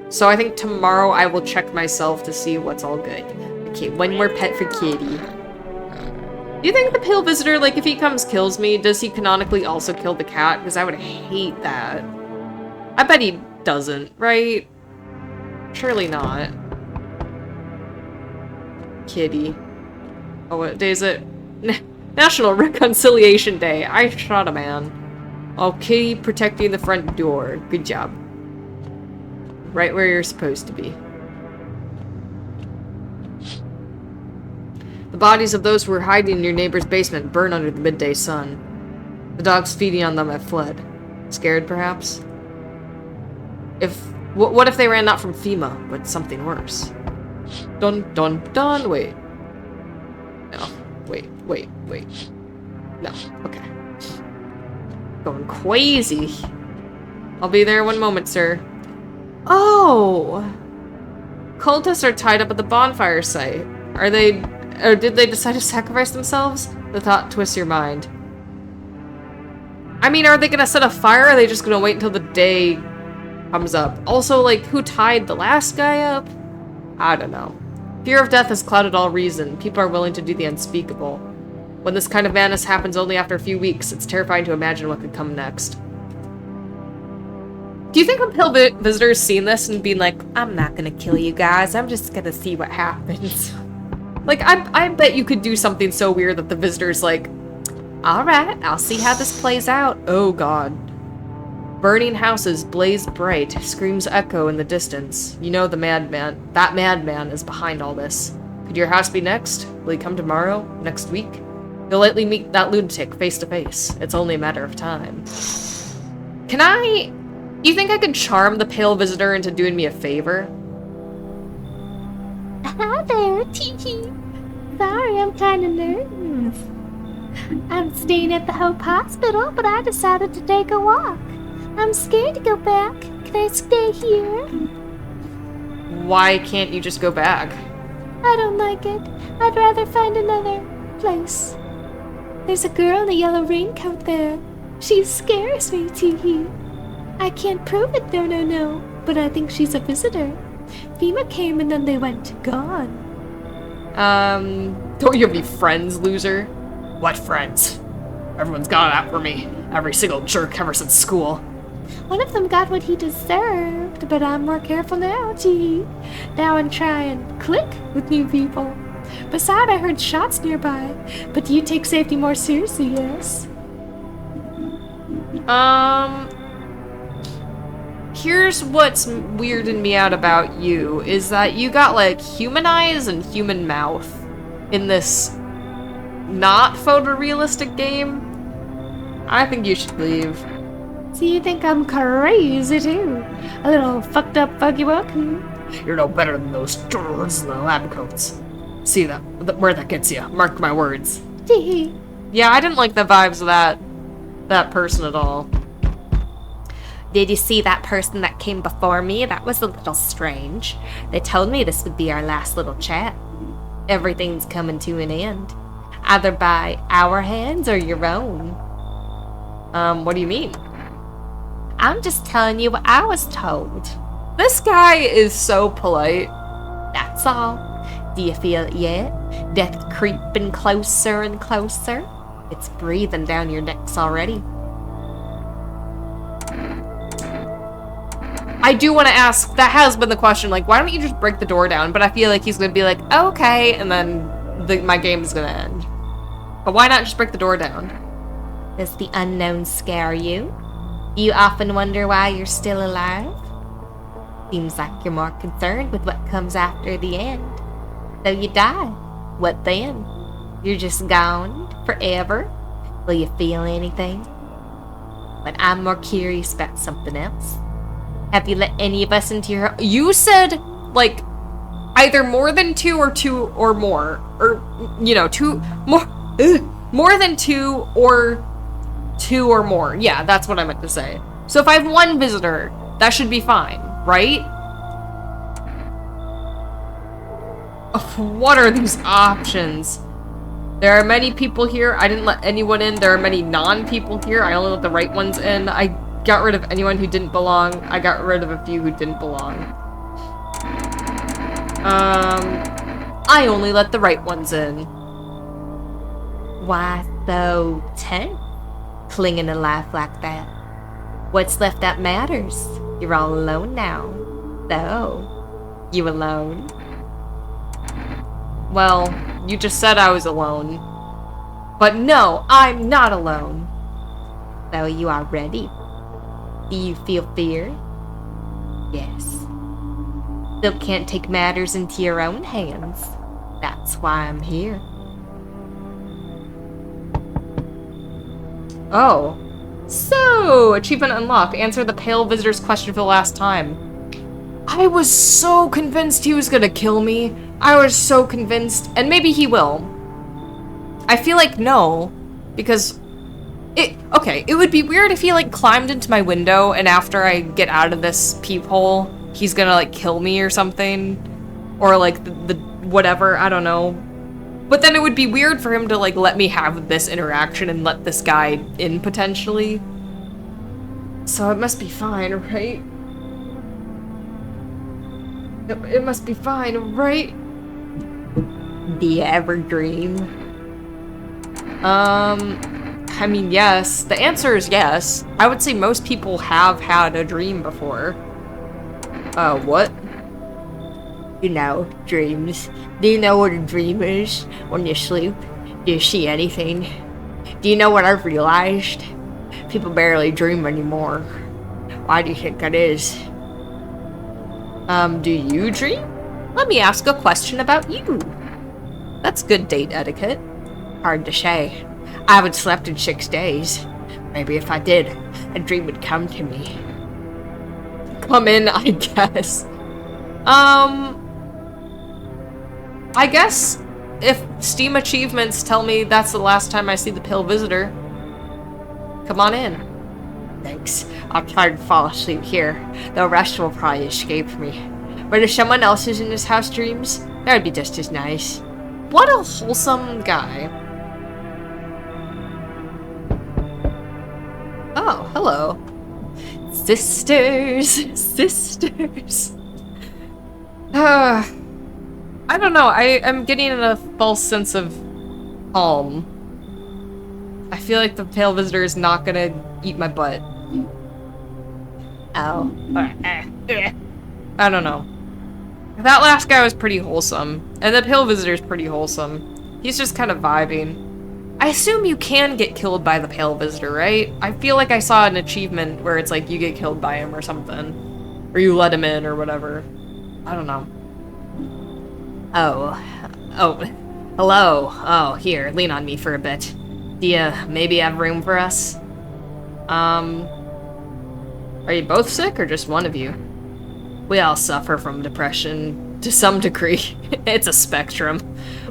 So I think tomorrow I will check myself to see what's all good. Okay, one more pet for Kitty. Do you think the pale visitor, like, if he comes kills me, does he canonically also kill the cat? Because I would hate that. I bet he doesn't, right? Surely not. Kitty. Oh, what day is it? National Reconciliation Day. I shot a man. Oh, Kitty protecting the front door. Good job. Right where you're supposed to be. The bodies of those who were hiding in your neighbor's basement burn under the midday sun. The dogs feeding on them have fled. Scared, perhaps? What if they ran not from FEMA, but something worse? Dun dun dun, wait. No, wait. No, okay. Going crazy. I'll be there one moment, sir. Oh! Cultists are tied up at the bonfire site. Are they... or did they decide to sacrifice themselves? The thought twists your mind. I mean, are they gonna set a fire, or are they just gonna wait until the day comes up? Also, like, who tied the last guy up? I don't know. Fear of death has clouded all reason. People are willing to do the unspeakable. When this kind of madness happens only after a few weeks, it's terrifying to imagine what could come next. Do you think a Pale Visitor's seen this and been like, I'm not gonna kill you guys, I'm just gonna see what happens? Like, I bet you could do something so weird that the Visitor's like, alright, I'll see how this plays out. Oh god. Burning houses blaze bright, screams echo in the distance. You know that madman is behind all this. Could your house be next? Will he come tomorrow? Next week? You'll likely meet that lunatic face to face. It's only a matter of time. Do you think I could charm the Pale Visitor into doing me a favor? Hi there, Tee. Sorry, I'm kinda nervous. I'm staying at the Hope Hospital, but I decided to take a walk. I'm scared to go back. Can I stay here? Why can't you just go back? I don't like it. I'd rather find another place. There's a girl in a yellow raincoat there. She scares me, Tee. I can't prove it, no, but I think she's a visitor. FEMA came and then they went gone. Don't you have any friends, loser? What friends? Everyone's gone out for me. Every single jerk ever since school. One of them got what he deserved, but I'm more careful now, Tee. Now I'm trying click with new people. Besides, I heard shots nearby, but you take safety more seriously, yes? Here's what's weirding me out about you, is that you got, like, human eyes and human mouth in this not photorealistic game. I think you should leave. So you think I'm crazy, too? A little fucked up buggy book? You're no better than those droids in the lab coats. See where that gets you. Mark my words. Tee. Yeah, I didn't like the vibes of that person at all. Did you see that person that came before me? That was a little strange. They told me this would be our last little chat. Everything's coming to an end. Either by our hands or your own. What do you mean? I'm just telling you what I was told. This guy is so polite. That's all. Do you feel it yet? Death creeping closer and closer? It's breathing down your necks already. I do want to ask, that has been the question, like, why don't you just break the door down? But I feel like he's going to be like, okay, and then my game is going to end. But why not just break the door down? Does the unknown scare you? You often wonder why you're still alive? Seems like you're more concerned with what comes after the end. So you die. What then? You're just gone forever? Will you feel anything? But I'm more curious about something else. Have you let any of us into your... You said, like, either more than two or more. Or, you know, more than two or more. Yeah, that's what I meant to say. So if I have one visitor, that should be fine, right? What are these options? There are many people here. I didn't let anyone in. There are many non-people here. I only let the right ones in. I got rid of anyone who didn't belong. I got rid of a few who didn't belong. I only let the right ones in. Why so tense? Clinging to life like that. What's left that matters? You're all alone now. So, you alone? Well, you just said I was alone. But no, I'm not alone. So you are ready. Do you feel fear? Yes. Still can't take matters into your own hands. That's why I'm here. Oh. So, achievement unlocked. Answer the Pale Visitor's question for the last time. I was so convinced he was gonna kill me. I was so convinced. And maybe he will. I feel like no. Because... Okay, it would be weird if he, like, climbed into my window and after I get out of this peephole, he's gonna, like, kill me or something. or like the whatever, I don't know. But then it would be weird for him to like let me have this interaction and let this guy in potentially. So it must be fine, right? It must be fine, right? Do you ever dream? I mean, yes. The answer is yes. I would say most people have had a dream before. What? You know, dreams. Do you know what a dream is when you sleep? Do you see anything? Do you know what I've realized? People barely dream anymore. Why do you think that is? Do you dream? Let me ask a question about you. That's good date etiquette. Hard to say. I haven't slept in 6 days. Maybe if I did, a dream would come to me. Come in, I guess. I guess if Steam achievements tell me that's the last time I see the Pale Visitor, come on in. Thanks. I'll try to fall asleep here. The rest will probably escape me. But if someone else is in this house dreams, that would be just as nice. What a wholesome guy. Oh, hello. Sisters. Sisters. I don't know. I'm getting a false sense of calm. I feel like the Pale Visitor is not gonna eat my butt. Ow. I don't know. That last guy was pretty wholesome, and the Pale Visitor's pretty wholesome. He's just kind of vibing. I assume you can get killed by the Pale Visitor, right? I feel like I saw an achievement where it's like you get killed by him or something. Or you let him in or whatever. I don't know. Oh, hello. Oh, here, lean on me for a bit. Do you maybe have room for us? Are you both sick or just one of you? We all suffer from depression, to some degree. It's a spectrum.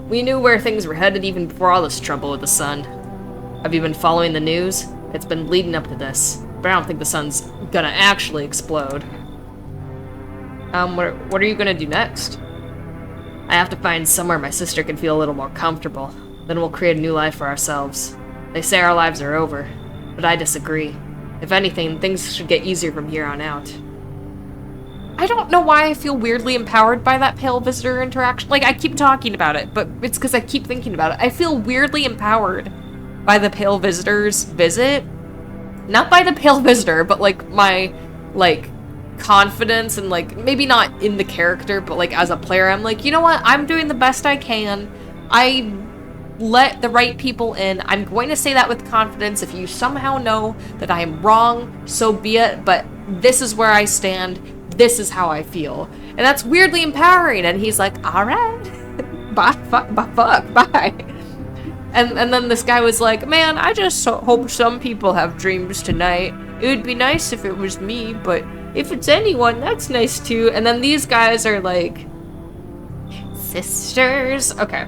We knew where things were headed even before all this trouble with the sun. Have you been following the news? It's been leading up to this, but I don't think the sun's gonna actually explode. What are you gonna do next? I have to find somewhere my sister can feel a little more comfortable. Then we'll create a new life for ourselves. They say our lives are over, but I disagree. If anything, things should get easier from here on out. I don't know why I feel weirdly empowered by that Pale Visitor interaction. Like, I keep talking about it, but it's because I keep thinking about it. I feel weirdly empowered by the Pale Visitor's visit. Not by the Pale Visitor, but, like, my, like, confidence and, like, maybe not in the character, but, like, as a player, I'm like, you know what? I'm doing the best I can. I let the right people in. I'm going to say that with confidence. If you somehow know that I am wrong, so be it, but this is where I stand. This is how I feel. And that's weirdly empowering. And he's like, all right, bye, fuck, bye. And then this guy was like, man, I just hope some people have dreams tonight. It would be nice if it was me, but if it's anyone, that's nice too. And then these guys are like, sisters. Okay,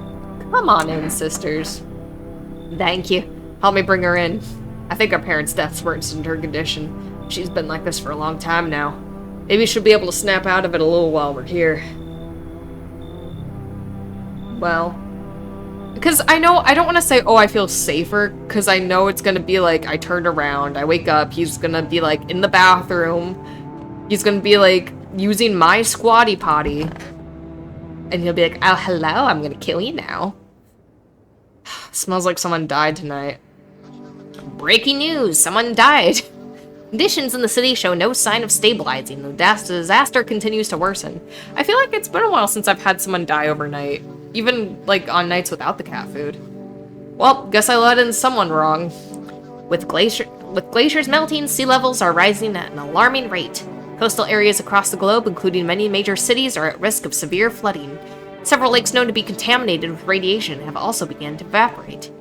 come on in, sisters. Thank you. Help me bring her in. I think our parents' deaths worsened her condition. She's been like this for a long time now. Maybe she'll be able to snap out of it a little while we're here. Well, because I know, I don't want to say, oh, I feel safer, because I know it's going to be like, I turned around, I wake up, he's going to be like in the bathroom, he's going to be like using my squatty potty, and he'll be like, oh, hello, I'm going to kill you now. Smells like someone died tonight. Breaking news, someone died. Conditions in the city show no sign of stabilizing. The disaster continues to worsen. I feel like it's been a while since I've had someone die overnight. Even, like, on nights without the cat food. Well, guess I let in someone wrong. With glaciers melting, sea levels are rising at an alarming rate. Coastal areas across the globe, including many major cities, are at risk of severe flooding. Several lakes known to be contaminated with radiation have also begun to evaporate.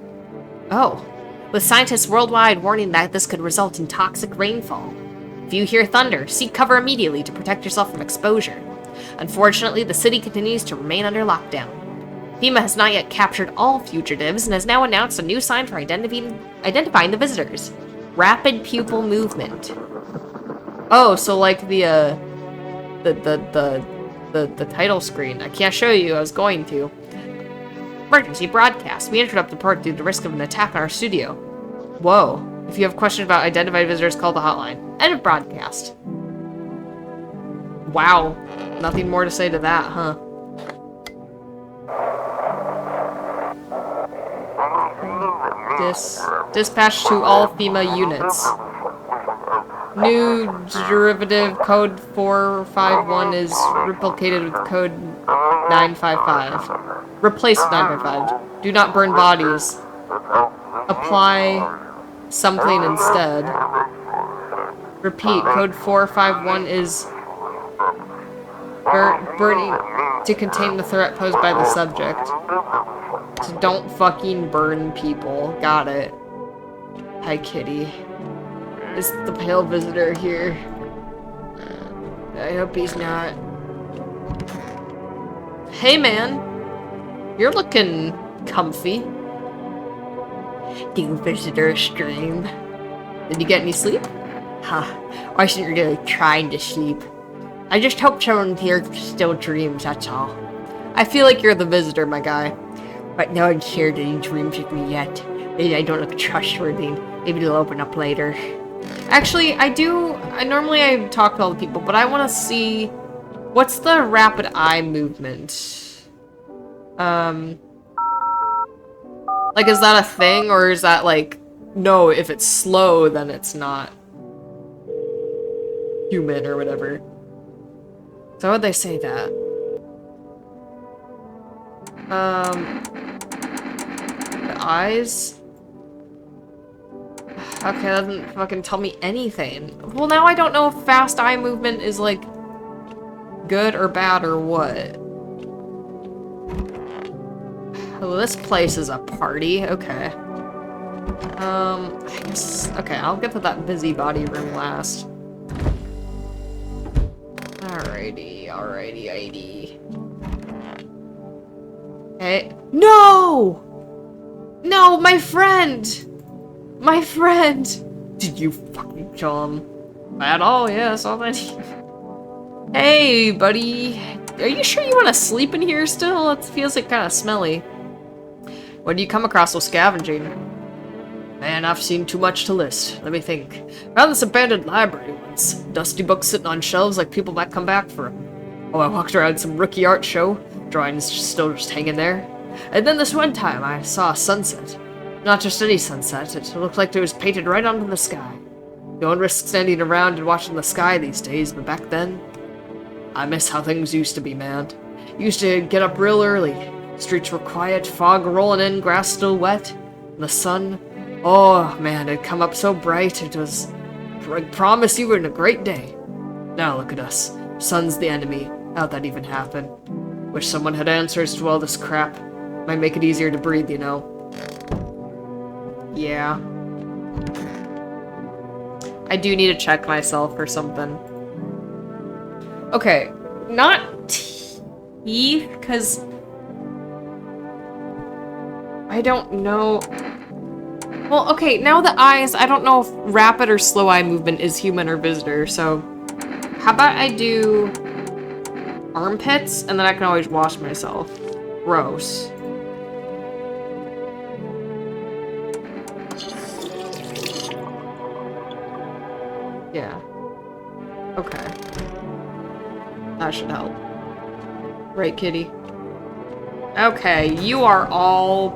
Oh. With scientists worldwide warning that this could result in toxic rainfall. If you hear thunder, seek cover immediately to protect yourself from exposure. Unfortunately, the city continues to remain under lockdown. FEMA has not yet captured all fugitives and has now announced a new sign for identifying the visitors. Rapid pupil movement. Oh, so like the the title screen. I can't show you, I was going to. Emergency broadcast. We interrupt the report due to the risk of an attack on our studio. Whoa. If you have questions about identified visitors, call the hotline. End of broadcast. Wow. Nothing more to say to that, huh? Dispatch to all FEMA units. New derivative code 451 is replicated with code 955. Replace 955. Do not burn bodies. Apply something instead. Repeat, code 451 is burning to contain the threat posed by the subject. So don't fucking burn people. Got it. Hi, kitty. Is the pale visitor here? I hope he's not. Hey, man. You're looking comfy. New visitor stream. Did you get any sleep? Huh. I wasn't really trying to sleep. I just hope someone here still dreams, that's all. I feel like you're the visitor, my guy. But no one's shared any dreams with me yet. Maybe I don't look trustworthy. Maybe they'll open up later. Actually, I normally talk to all the people, but I want to see... What's the rapid eye movement? Like, is that a thing, or is that like... No, if it's slow, then it's not... human, or whatever. So how'd they say that? The eyes? Okay, that doesn't fucking tell me anything. Well, now I don't know if fast eye movement is, like, good or bad or what. Oh, this place is a party. Okay. I guess... Okay, I'll get to that busybody room last. Alrighty. Hey. No! No, my friend! My friend! Did you fucking kill him? At all, yes, already. Hey, buddy. Are you sure you want to sleep in here still? It feels like kind of smelly. What do you come across while scavenging? Man, I've seen too much to list. Let me think. Found this abandoned library once. Dusty books sitting on shelves like people might come back for them. Oh, I walked around some rookie art show. Drawings still just hanging there. And then this one time I saw a sunset. Not just any sunset. It looked like it was painted right onto the sky. No one risks standing around and watching the sky these days, but back then... I miss how things used to be, man. Used to get up real early. Streets were quiet, fog rolling in, grass still wet. And the sun... Oh, man, it'd come up so bright. It was... I promise you were in a great day. Now look at us. Sun's the enemy. How'd that even happen? Wish someone had answers to all this crap. Might make it easier to breathe, you know. Yeah. I do need to check myself or something. Okay, not teeth, because I don't know. Well, okay, now the eyes, I don't know if rapid or slow eye movement is human or visitor, so how about I do armpits, and then I can always wash myself. Gross. Yeah. Okay. That should help. Right, kitty? Okay, you are all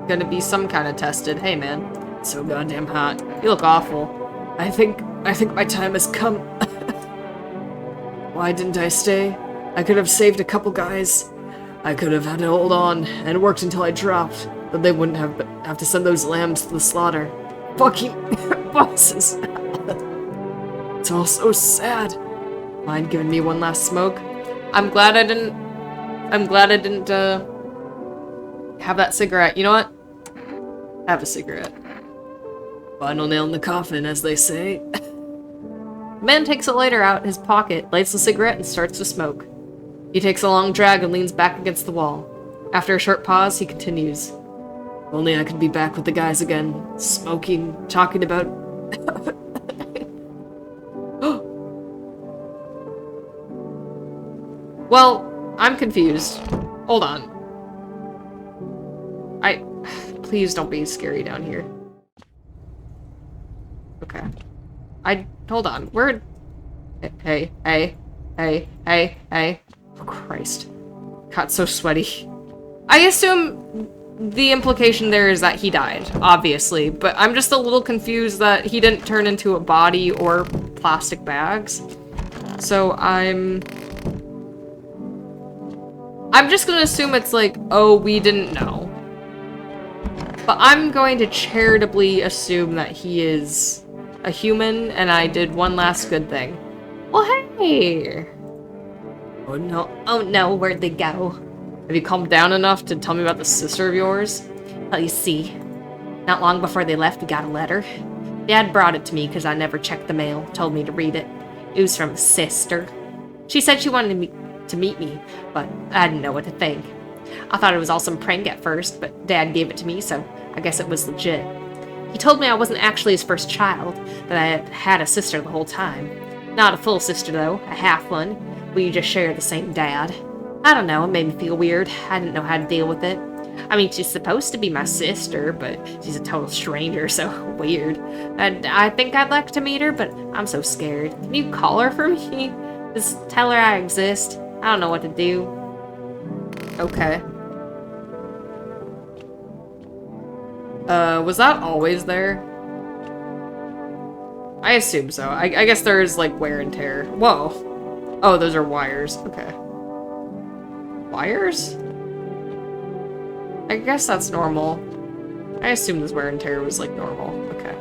gonna be some kind of tested. Hey, man. It's so goddamn hot. You look awful. I think my time has come. Why didn't I stay? I could have saved a couple guys. I could have had to hold on and worked until I dropped. Then they wouldn't have to send those lambs to the slaughter. Fucking bosses. It's all so sad. Mind giving me one last smoke? I'm glad I didn't have that cigarette. You know what? Have a cigarette. Final nail in the coffin, as they say. The man takes a lighter out his pocket, lights the cigarette, and starts to smoke. He takes a long drag and leans back against the wall. After a short pause, he continues. If only I could be back with the guys again, smoking, talking about... Well, I'm confused. Hold on. Please don't be scary down here. Okay. Hold on. Where... Hey. Oh, Christ. Got so sweaty. I assume the implication there is that he died, obviously, but I'm just a little confused that he didn't turn into a body or plastic bags. So I'm just gonna assume it's like, oh, we didn't know. But I'm going to charitably assume that he is a human and I did one last good thing. Well, hey! Oh no, where'd they go? Have you calmed down enough to tell me about the sister of yours? Well, you see, not long before they left, we got a letter. Dad brought it to me because I never checked the mail, told me to read it. It was from sister. She said she wanted to meet me, but I didn't know what to think. I thought it was all some prank at first, but Dad gave it to me, so I guess it was legit. He told me I wasn't actually his first child, that I had had a sister the whole time. Not a full sister, though, a half one. We just share the same dad. I don't know, it made me feel weird. I didn't know how to deal with it. I mean, she's supposed to be my sister, but she's a total stranger, so weird. And I think I'd like to meet her, but I'm so scared. Can you call her for me? Just tell her I exist. I don't know what to do. Okay. Was that always there? I assume so. I guess there's, like, wear and tear. Whoa. Oh, those are wires. Okay. Wires? I guess that's normal. I assume this wear and tear was, like, normal. Okay.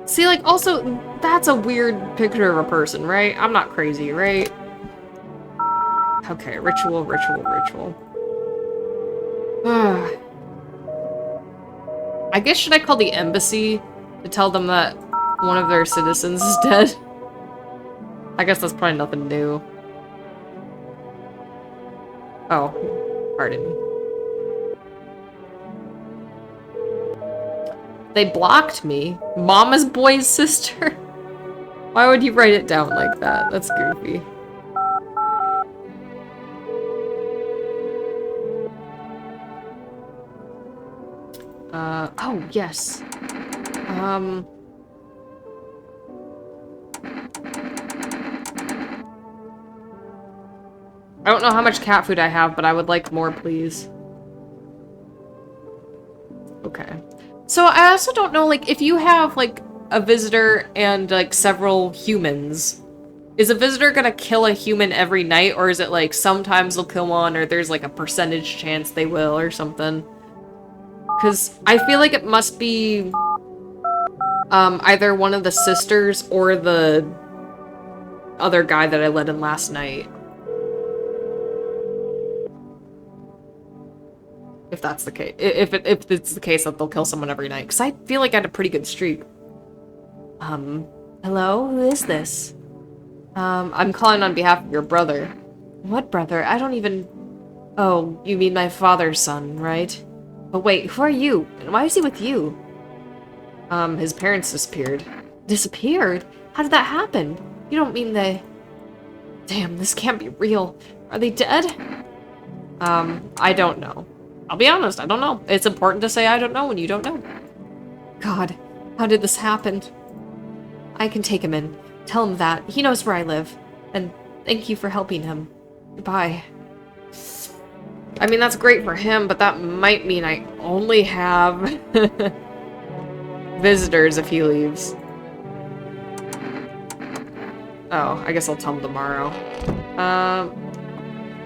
See, like, also, that's a weird picture of a person, right? I'm not crazy, right? Okay, ritual. I guess should I call the embassy to tell them that one of their citizens is dead? I guess that's probably nothing new. Oh, pardon me. They blocked me. Mama's boy's sister? Why would you write it down like that? That's goofy. Oh, yes. I don't know how much cat food I have, but I would like more, please. Okay. So I also don't know, like, if you have, like, a visitor and, like, several humans, is a visitor gonna kill a human every night, or is it, like, sometimes they'll kill one, or there's, like, a percentage chance they will, or something? Because I feel like it must be either one of the sisters or the other guy that I let in last night. If that's the case. If it's the case that they'll kill someone every night. Because I feel like I had a pretty good streak. Hello? Who is this? I'm calling on behalf of your brother. What brother? I don't even... Oh, you mean my father's son, right? But wait, who are you? And why is he with you? His parents disappeared. Disappeared? How did that happen? You don't mean they... Damn, this can't be real. Are they dead? I don't know. I'll be honest, I don't know. It's important to say I don't know when you don't know. God, how did this happen? I can take him in. Tell him that. He knows where I live. And thank you for helping him. Goodbye. I mean, that's great for him, but that might mean I only have visitors if he leaves. Oh, I guess I'll tell him tomorrow.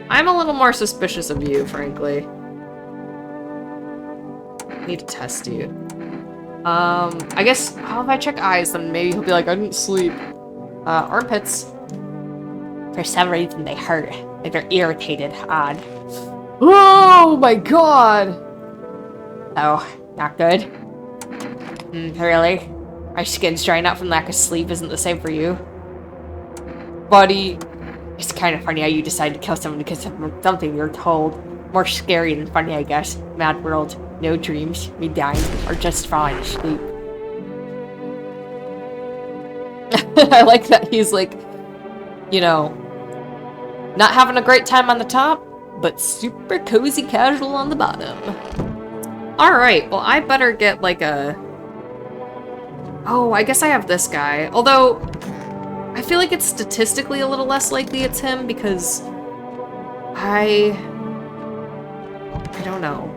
I'm a little more suspicious of you, frankly. Need to test you. I guess, how if I check eyes, then maybe he'll be like, I didn't sleep. Armpits. For some reason they hurt. Like they're irritated. Odd. Oh my god! Oh, not good? Really? My skin's drying out from lack of sleep isn't the same for you? Buddy. It's kind of funny how you decide to kill someone because of something you're told. More scary than funny, I guess. Mad world. No dreams. Me dying. Or just falling asleep. I like that he's like, you know, not having a great time on the top, but super cozy casual on the bottom. Alright, well I better get like a... Oh, I guess I have this guy. Although, I feel like it's statistically a little less likely it's him because I don't know.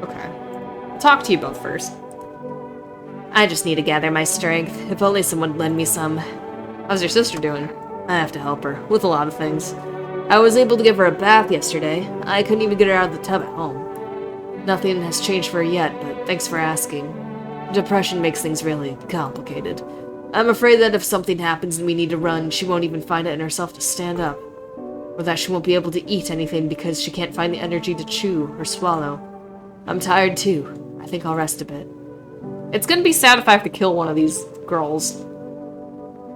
Okay. I'll talk to you both first. I just need to gather my strength. If only someone would lend me some. How's your sister doing? I have to help her with a lot of things. I was able to give her a bath yesterday. I couldn't even get her out of the tub at home. Nothing has changed for her yet, but thanks for asking. Depression makes things really complicated. I'm afraid that if something happens and we need to run, she won't even find it in herself to stand up. Or that she won't be able to eat anything because she can't find the energy to chew or swallow. I'm tired too. I think I'll rest a bit. It's gonna be sad if I have to kill one of these girls.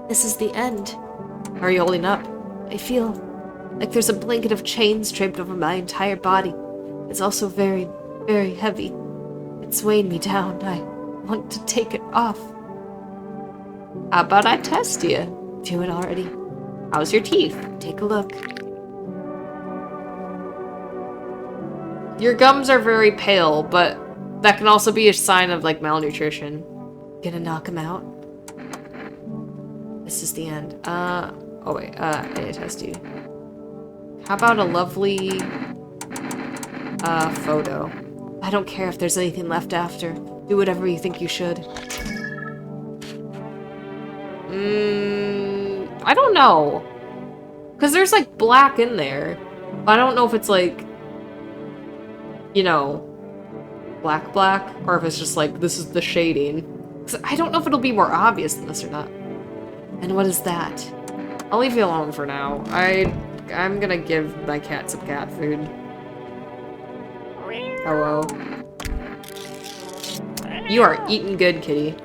This is the end. How are you holding up? I feel like there's a blanket of chains draped over my entire body. It's also very, very heavy. It's weighing me down. I want to take it off. How about I test you? Do it already. How's your teeth? Take a look. Your gums are very pale, but that can also be a sign of, like, malnutrition. Gonna knock him out? This is the end. Oh wait, I need to test you. How about a lovely, photo? I don't care if there's anything left after. Do whatever you think you should. I don't know. Because there's, like, black in there. I don't know if it's, like, you know, black, or if it's just like, this is the shading. 'Cause I don't know if it'll be more obvious than this or not. And what is that? I'll leave you alone for now. I'm gonna give my cat some cat food. Hello. You are eating good, kitty.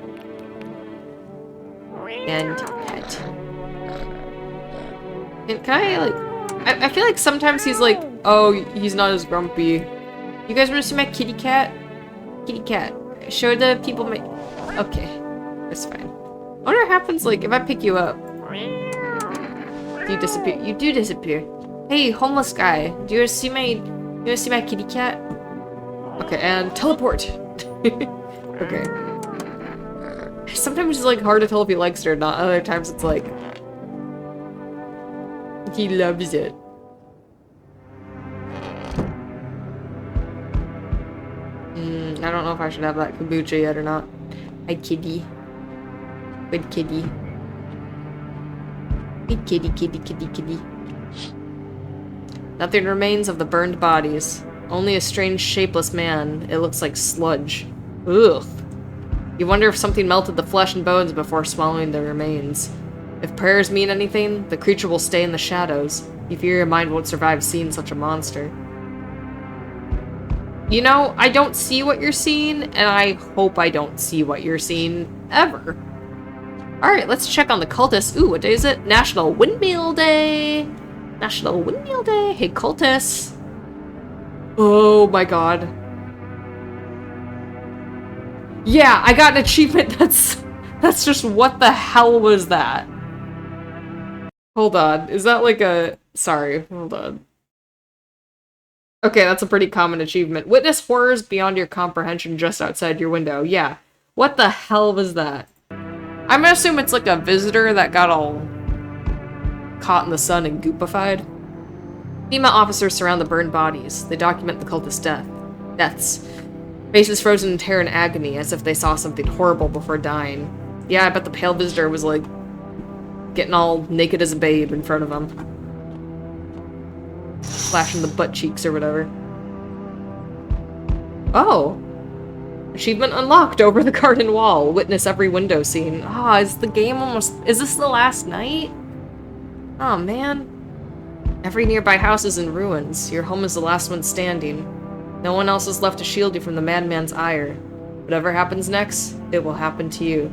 And pet. And can I, like... I feel like sometimes he's like, oh, he's not as grumpy. You guys want to see my kitty cat? Kitty cat. Show the people my... Okay. That's fine. I wonder what happens, like, if I pick you up. Do you disappear? You do disappear. Hey, homeless guy. Do you want to see my kitty cat? Okay, and teleport. Okay. Sometimes it's, like, hard to tell if he likes it or not. Other times it's like... he loves it. I don't know if I should have that kombucha yet or not. Hi, kitty. Good kitty. Good kitty, kitty, kitty, kitty. Nothing remains of the burned bodies. Only a strange, shapeless man. It looks like sludge. Ugh. You wonder if something melted the flesh and bones before swallowing the remains. If prayers mean anything, the creature will stay in the shadows. You fear your mind won't survive seeing such a monster. You know, I don't see what you're seeing, and I hope I don't see what you're seeing ever. Alright, let's check on the cultists. Ooh, what day is it? National Windmill Day! National Windmill Day! Hey, cultists! Oh my god. Yeah, I got an achievement that's just what the hell was that? Hold on, is that like a... Sorry, hold on. Okay, that's a pretty common achievement. Witness horrors beyond your comprehension just outside your window. Yeah. What the hell was that? I'm gonna assume it's like a visitor that got all caught in the sun and goopified. FEMA officers surround the burned bodies. They document the cultist deaths. Faces frozen in terror and agony, as if they saw something horrible before dying. Yeah, I bet the pale visitor was like getting all naked as a babe in front of them. Flashing the butt cheeks or whatever. Oh! Achievement unlocked over the garden wall. Witness every window scene. Ah, is the game almost... Is this the last night? Oh, man. Every nearby house is in ruins. Your home is the last one standing. No one else is left to shield you from the madman's ire. Whatever happens next, it will happen to you.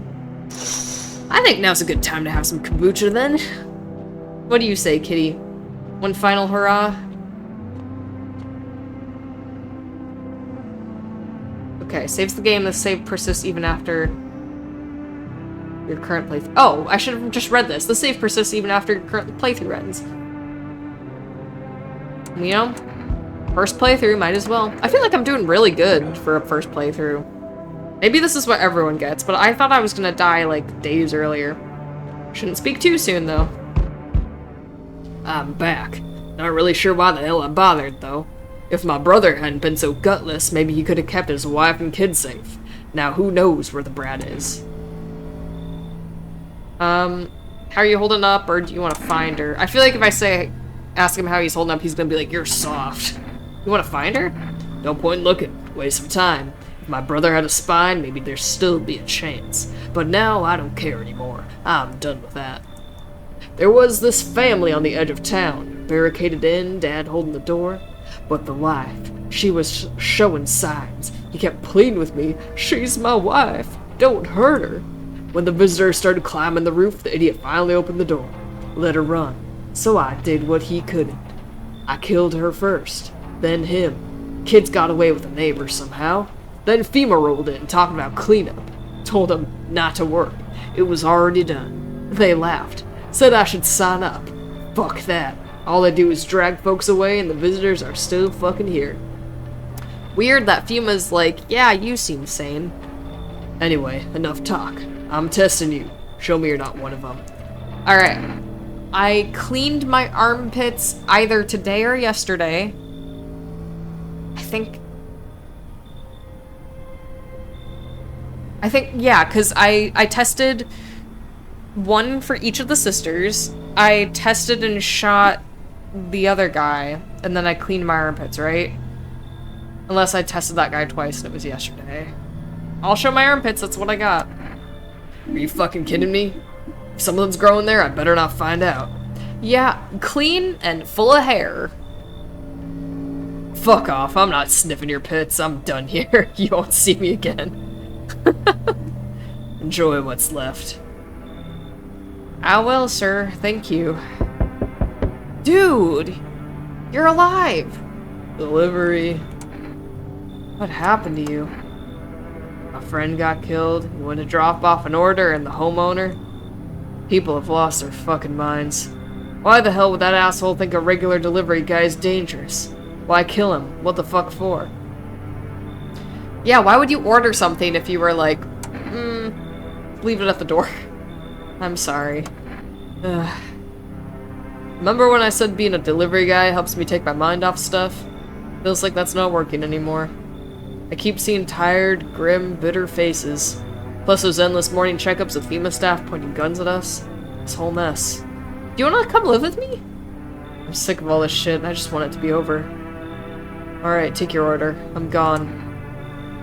I think now's a good time to have some kombucha then. What do you say, kitty? One final hurrah? Okay, saves the game. The save persists even after your current playthrough. Oh, I should have just read this. The save persists even after your current playthrough ends. You know, first playthrough, might as well. I feel like I'm doing really good for a first playthrough. Maybe this is what everyone gets, but I thought I was gonna die like days earlier. Shouldn't speak too soon though. I'm back. Not really sure why the hell I bothered though. If my brother hadn't been so gutless, maybe he could have kept his wife and kids safe. Now who knows where the brat is. How are you holding up, or do you want to find her? I feel like if I ask him how he's holding up, he's gonna be like, you're soft. You want to find her? No point looking. Waste of time. If my brother had a spine, maybe there'd still be a chance. But now I don't care anymore. I'm done with that. There was this family on the edge of town, barricaded in, Dad holding the door. But the wife, she was showing signs. He kept pleading with me, she's my wife, don't hurt her. When the visitors started climbing the roof, the idiot finally opened the door. Let her run. So I did what he couldn't. I killed her first, then him. Kids got away with the neighbors somehow. Then FEMA rolled in, talking about cleanup. Told them not to worry. It was already done. They laughed. Said I should sign up. Fuck that. All they do is drag folks away and the visitors are still fucking here. Weird that FEMA's like, yeah, you seem sane. Anyway, enough talk. I'm testing you. Show me you're not one of them. Alright. I cleaned my armpits either today or yesterday. I think, yeah, because I tested one for each of the sisters. I tested and shot the other guy, and then I cleaned my armpits, right? Unless I tested that guy twice and it was yesterday. I'll show my armpits, that's what I got. Are you fucking kidding me? If something's growing there, I better not find out. Yeah, clean and full of hair. Fuck off, I'm not sniffing your pits, I'm done here. You won't see me again. Enjoy what's left. I will, sir. Thank you. Dude! You're alive! Delivery. What happened to you? A friend got killed. He went to drop off an order and the homeowner. People have lost their fucking minds. Why the hell would that asshole think a regular delivery guy is dangerous? Why kill him? What the fuck for? Yeah, why would you order something if you were like, leave it at the door? I'm sorry. Remember when I said being a delivery guy helps me take my mind off stuff? Feels like that's not working anymore. I keep seeing tired, grim, bitter faces. Plus those endless morning checkups with FEMA staff pointing guns at us. This whole mess. Do you want to come live with me? I'm sick of all this shit and I just want it to be over. Alright, take your order. I'm gone.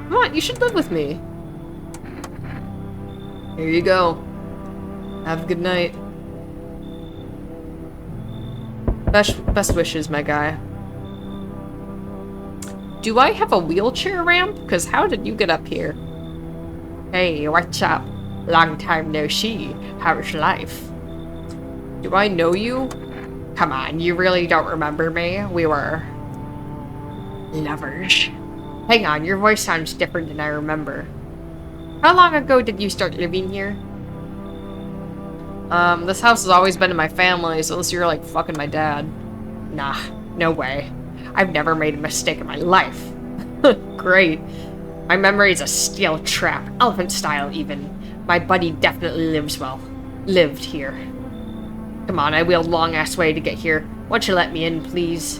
Come on, you should live with me. Here you go. Have a good night. Best wishes, my guy. Do I have a wheelchair ramp? Because how did you get up here? Hey, what's up? Long time no see. How's life? Do I know you? Come on, you really don't remember me? We were lovers. Hang on, your voice sounds different than I remember. How long ago did you start living here? This house has always been in my family, so unless you're like fucking my dad. Nah, no way. I've never made a mistake in my life. Great. My memory's a steel trap, elephant style even. My buddy definitely lived here. Come on, I wheeled long-ass way to get here. Won't you let me in, please?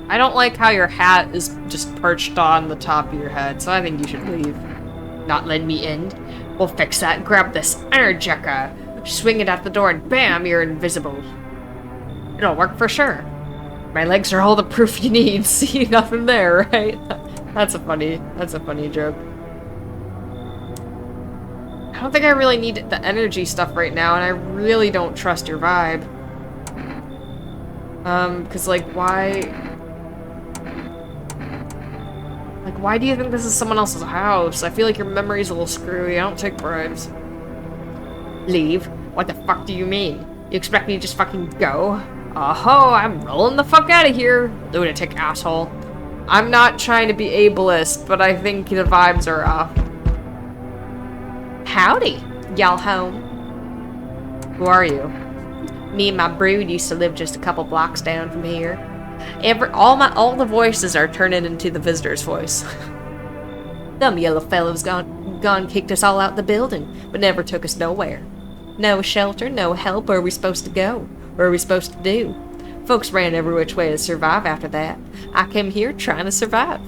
I don't like how your hat is just perched on the top of your head, so I think you should leave. Not letting me in? We'll fix that. Grab this Energica, swing it at the door, and bam, you're invisible. It'll work for sure. My legs are all the proof you need. See, nothing there, right? That's a funny joke. I don't think I really need the energy stuff right now, and I really don't trust your vibe. Cause like, why do you think this is someone else's house? I feel like your memory's a little screwy. I don't take bribes. Leave? What the fuck do you mean? You expect me to just fucking go? Oh, I'm rolling the fuck out of here, lunatic asshole. I'm not trying to be ableist, but I think the vibes are off. Howdy, y'all home. Who are you? Me and my brood used to live just a couple blocks down from here. All the voices are turning into the visitor's voice. Them yellow fellows gone kicked us all out the building, but never took us nowhere. No shelter, no help. Where are we supposed to go? What are we supposed to do? Folks ran every which way to survive after that. I came here trying to survive.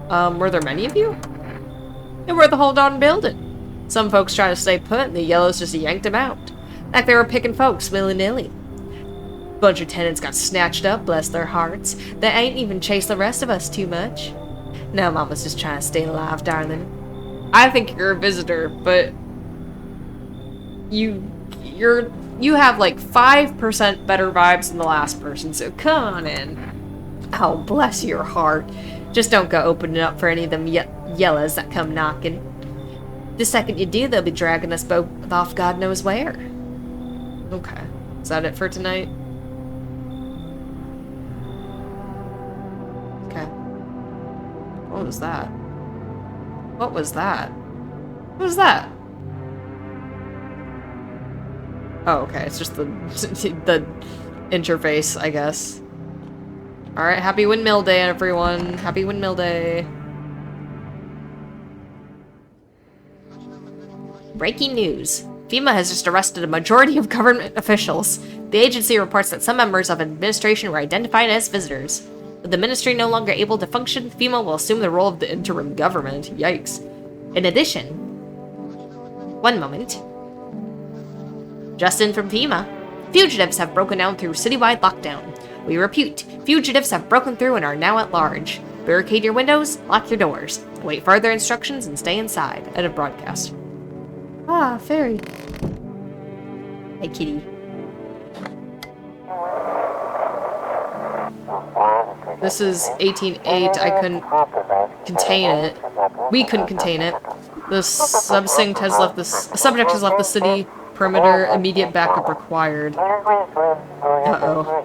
Were there many of you? They were the whole darn building. Some folks tried to stay put, and the yellows just yanked them out. Like they were picking folks willy-nilly. Bunch of tenants got snatched up, bless their hearts. They ain't even chased the rest of us too much. No, Mama's just trying to stay alive, darling. I think you're a visitor, but you have like 5% better vibes than the last person, so come on in. Oh, bless your heart. Just don't go opening up for any of them yellows that come knocking. The second you do, they'll be dragging us both off God knows where. Okay. Is that it for tonight? Okay. What was that? What was that? What was that? Oh, okay. It's just the the interface, I guess. Alright, happy Windmill Day, everyone. Happy Windmill Day. Breaking news. FEMA has just arrested a majority of government officials. The agency reports that some members of administration were identified as visitors. With the ministry no longer able to function, FEMA will assume the role of the interim government. Yikes. In addition... One moment. Just in from FEMA. Fugitives have broken down through citywide lockdown. We repeat, fugitives have broken through and are now at large. Barricade your windows, lock your doors. Await further instructions and stay inside. End of broadcast. Ah, fairy. Hey, kitty. This is 18.8. I couldn't contain it. We couldn't contain it. The subject has left the city perimeter. Immediate backup required. Uh-oh.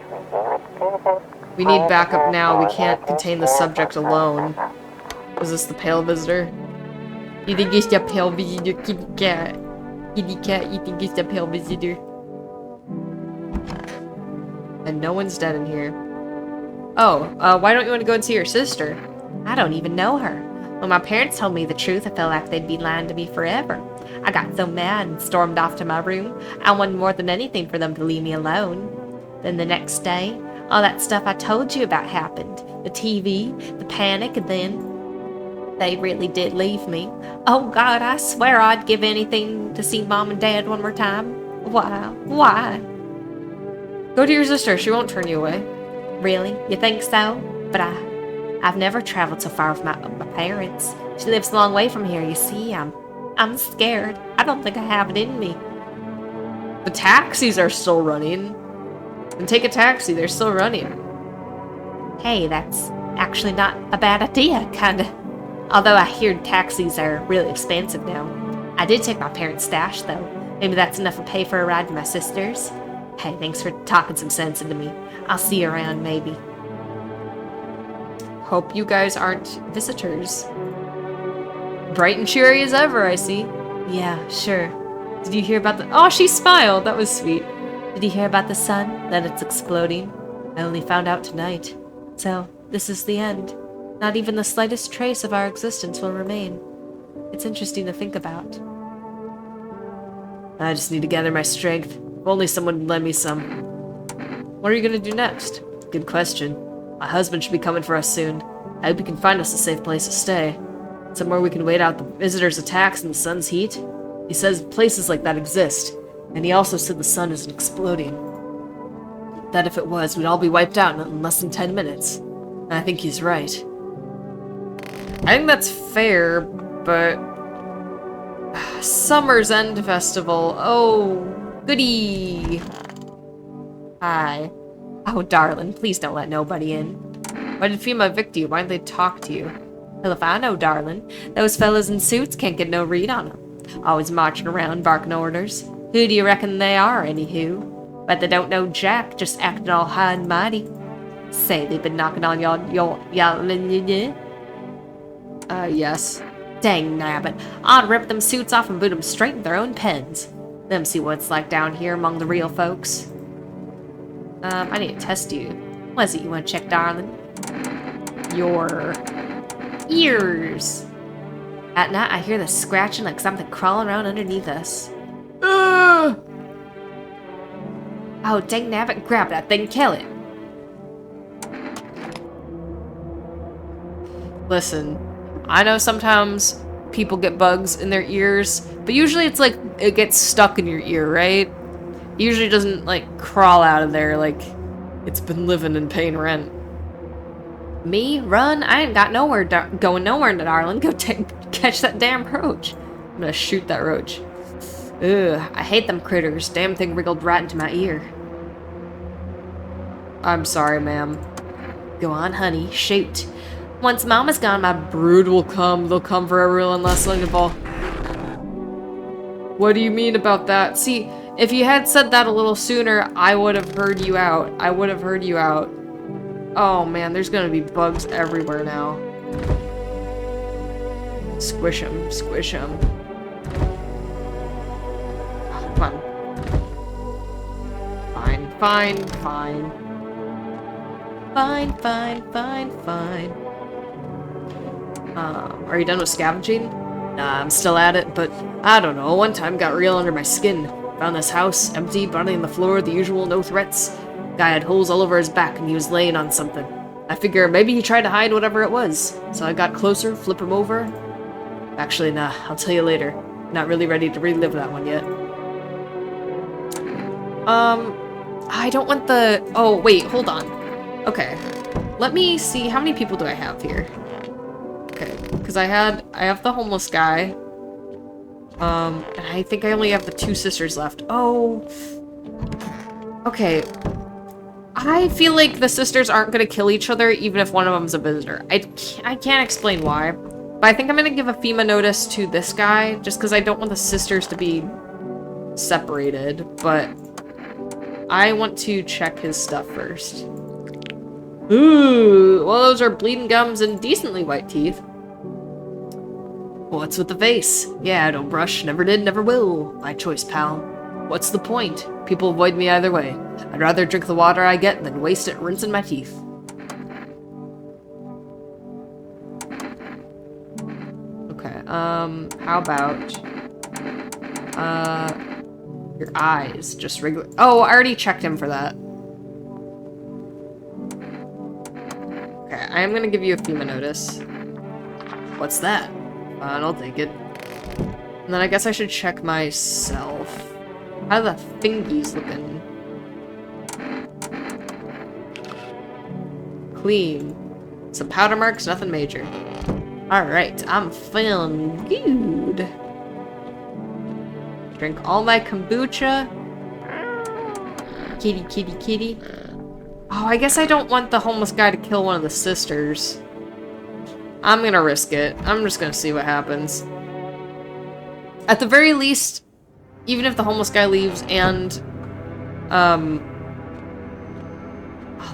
We need backup now. We can't contain the subject alone. Is this the pale visitor? You think it's the pale visitor, kitty cat? Kitty cat, you think it's the pale visitor? And no one's dead in here. Oh, why don't you want to go and see your sister? I don't even know her. When my parents told me the truth, I felt like they'd be lying to me forever. I got so mad and stormed off to my room. I wanted more than anything for them to leave me alone. Then the next day, all that stuff I told you about happened. The TV, the panic, and then they really did leave me. Oh God, I swear I'd give anything to see Mom and Dad one more time. Why? Why? Go to your sister. She won't turn you away. Really? You think so? But I've never traveled so far with my parents. She lives a long way from here, you see. I'm scared. I don't think I have it in me. The taxis are still running. And take a taxi, they're still running. Hey, that's actually not a bad idea, kinda. Although I hear taxis are really expensive now. I did take my parents' stash, though. Maybe that's enough to pay for a ride to my sister's. Hey, thanks for talking some sense into me. I'll see you around, maybe. Hope you guys aren't visitors. Bright and cheery as ever, I see. Yeah, sure. Did you hear about the... Oh, she smiled! That was sweet. Did you hear about the sun? That it's exploding? I only found out tonight. So, this is the end. Not even the slightest trace of our existence will remain. It's interesting to think about. I just need to gather my strength. If only someone would lend me some. What are you gonna do next? Good question. My husband should be coming for us soon. I hope he can find us a safe place to stay. Somewhere we can wait out the visitors' attacks in the sun's heat. He says places like that exist. And he also said the sun isn't exploding. That if it was, we'd all be wiped out in less than 10 minutes. And I think he's right. I think that's fair, but... Summer's End Festival. Oh, goody. Hi. Oh, darling, please don't let nobody in. Why did FEMA evict you? Why didn't they talk to you? Well, if I know, darling. Those fellas in suits can't get no read on them. Always marching around barking orders. Who do you reckon they are, anywho? But they don't know jack, just acting all high and mighty. Say, they've been knocking on y'all, yes. Dang nabbit. I'd rip them suits off and boot them straight in their own pens. Them see what it's like down here among the real folks. I need to test you. What is it you want to check, darling? Your ears. At night, I hear the scratching like something crawling around underneath us. Oh, dang nabbit, grab that thing, kill it. Listen, I know sometimes people get bugs in their ears, but usually it's like it gets stuck in your ear, right? It usually doesn't like crawl out of there like it's been living in paying rent. Me? Run? I ain't got nowhere going nowhere, darling. Go catch that damn roach. I'm gonna shoot that roach. Ugh, I hate them critters. Damn thing wriggled right into my ear. I'm sorry, ma'am. Go on, honey. Shoot. Once Mama's gone, my brood will come. They'll come for everyone less lovable. What do you mean about that? See, if you had said that a little sooner, I would have heard you out. I would have heard you out. Oh man, there's gonna be bugs everywhere now. Squish them, squish them. Oh, come on. Fine, fine, fine. Fine, fine, fine, fine. Are you done with scavenging? Nah, I'm still at it, but I don't know. One time got real under my skin. Found this house, empty, body on the floor, the usual, no threats. Guy had holes all over his back and he was laying on something. I figure maybe he tried to hide whatever it was. So I got closer, flip him over. Actually, nah, I'll tell you later. Not really ready to relive that one yet. I don't want the... Oh, wait, hold on. Okay. Let me see, how many people do I have here? Okay, because I have the homeless guy. And I think I only have the two sisters left. Oh. Okay. I feel like the sisters aren't going to kill each other even if one of them's a visitor. I can't explain why. But I think I'm going to give a FEMA notice to this guy just because I don't want the sisters to be separated. But I want to check his stuff first. Ooh, well, those are bleeding gums and decently white teeth. What's with the face? Yeah, don't brush, never did, never will. My choice, pal. What's the point? People avoid me either way. I'd rather drink the water I get than waste it rinsing my teeth. Okay, how about... your eyes, just regular... Oh, I already checked him for that. Okay, I am gonna give you a FEMA notice. What's that? Fine, I'll take it. And then I guess I should check myself. How are the fingies looking? Clean. Some powder marks, nothing major. Alright, I'm feeling good. Drink all my kombucha. Kitty, kitty, kitty. Oh, I guess I don't want the homeless guy to kill one of the sisters. I'm gonna risk it. I'm just gonna see what happens. At the very least, even if the homeless guy leaves and, I'm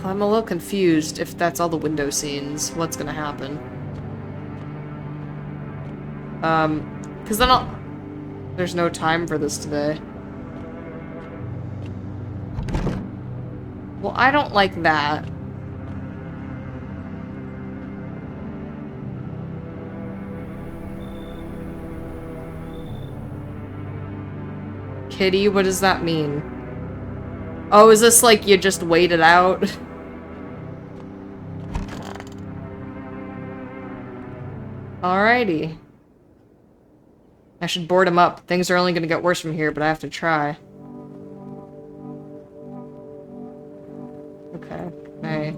a little confused if that's all the window scenes. What's gonna happen? Cause then there's no time for this today. Well, I don't like that. Kitty, what does that mean? Oh, is this like you just wait it out? Alrighty. I should board him up. Things are only gonna get worse from here, but I have to try. Okay. Hey.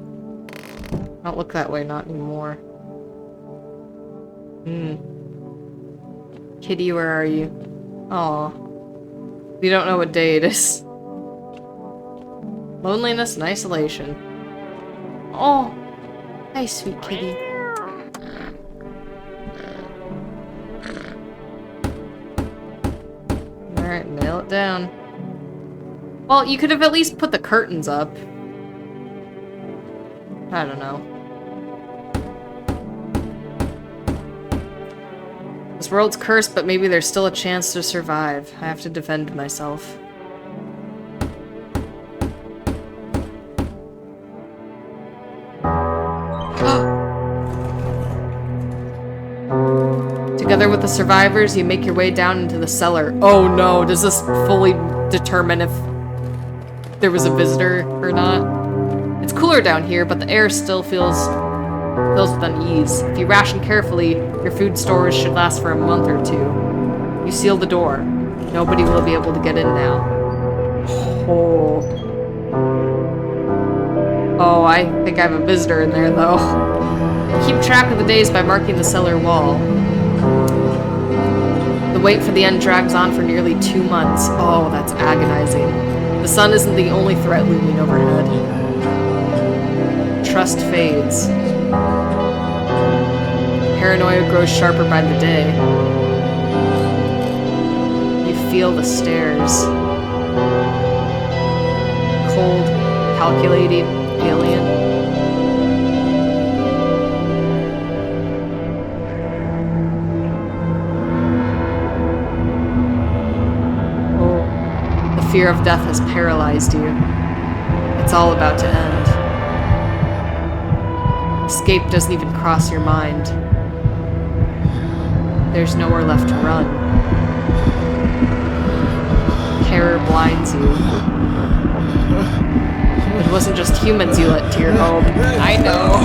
Don't look that way, not anymore. Kitty, where are you? Aw. We don't know what day it is. Loneliness and isolation. Oh! Hi, sweet kitty. Alright, nail it down. Well, you could have at least put the curtains up. I don't know. This world's cursed, but maybe there's still a chance to survive. I have to defend myself. Together with the survivors, you make your way down into the cellar. Oh no, does this fully determine if there was a visitor or not? It's cooler down here, but the air still fills with unease. If you ration carefully, your food stores should last for a month or two. You seal the door. Nobody will be able to get in now. Oh, I think I have a visitor in there, though. Keep track of the days by marking the cellar wall. The wait for the end drags on for nearly 2 months. Oh, that's agonizing. The sun isn't the only threat looming overhead. Trust fades. Paranoia grows sharper by the day. You feel the stares. Cold, calculating, alien. Oh, the fear of death has paralyzed you. It's all about to end. Escape doesn't even cross your mind. There's nowhere left to run. Terror blinds you. It wasn't just humans you let into your home. I know.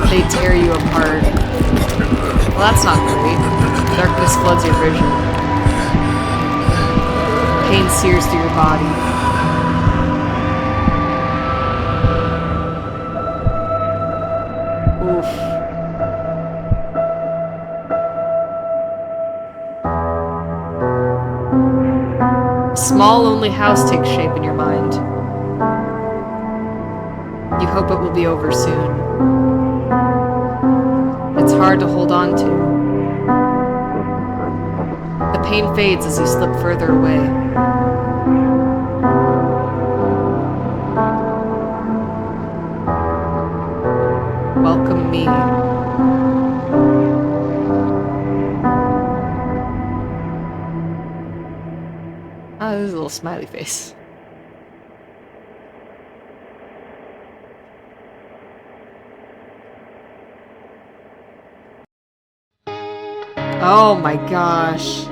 They tear you apart. Well, that's not great. Darkness floods your vision. Pain sears through your body. Small, lonely house takes shape in your mind. You hope it will be over soon. It's hard to hold on to. The pain fades as you slip further away. Welcome me. Oh, there's a little smiley face. Oh my gosh.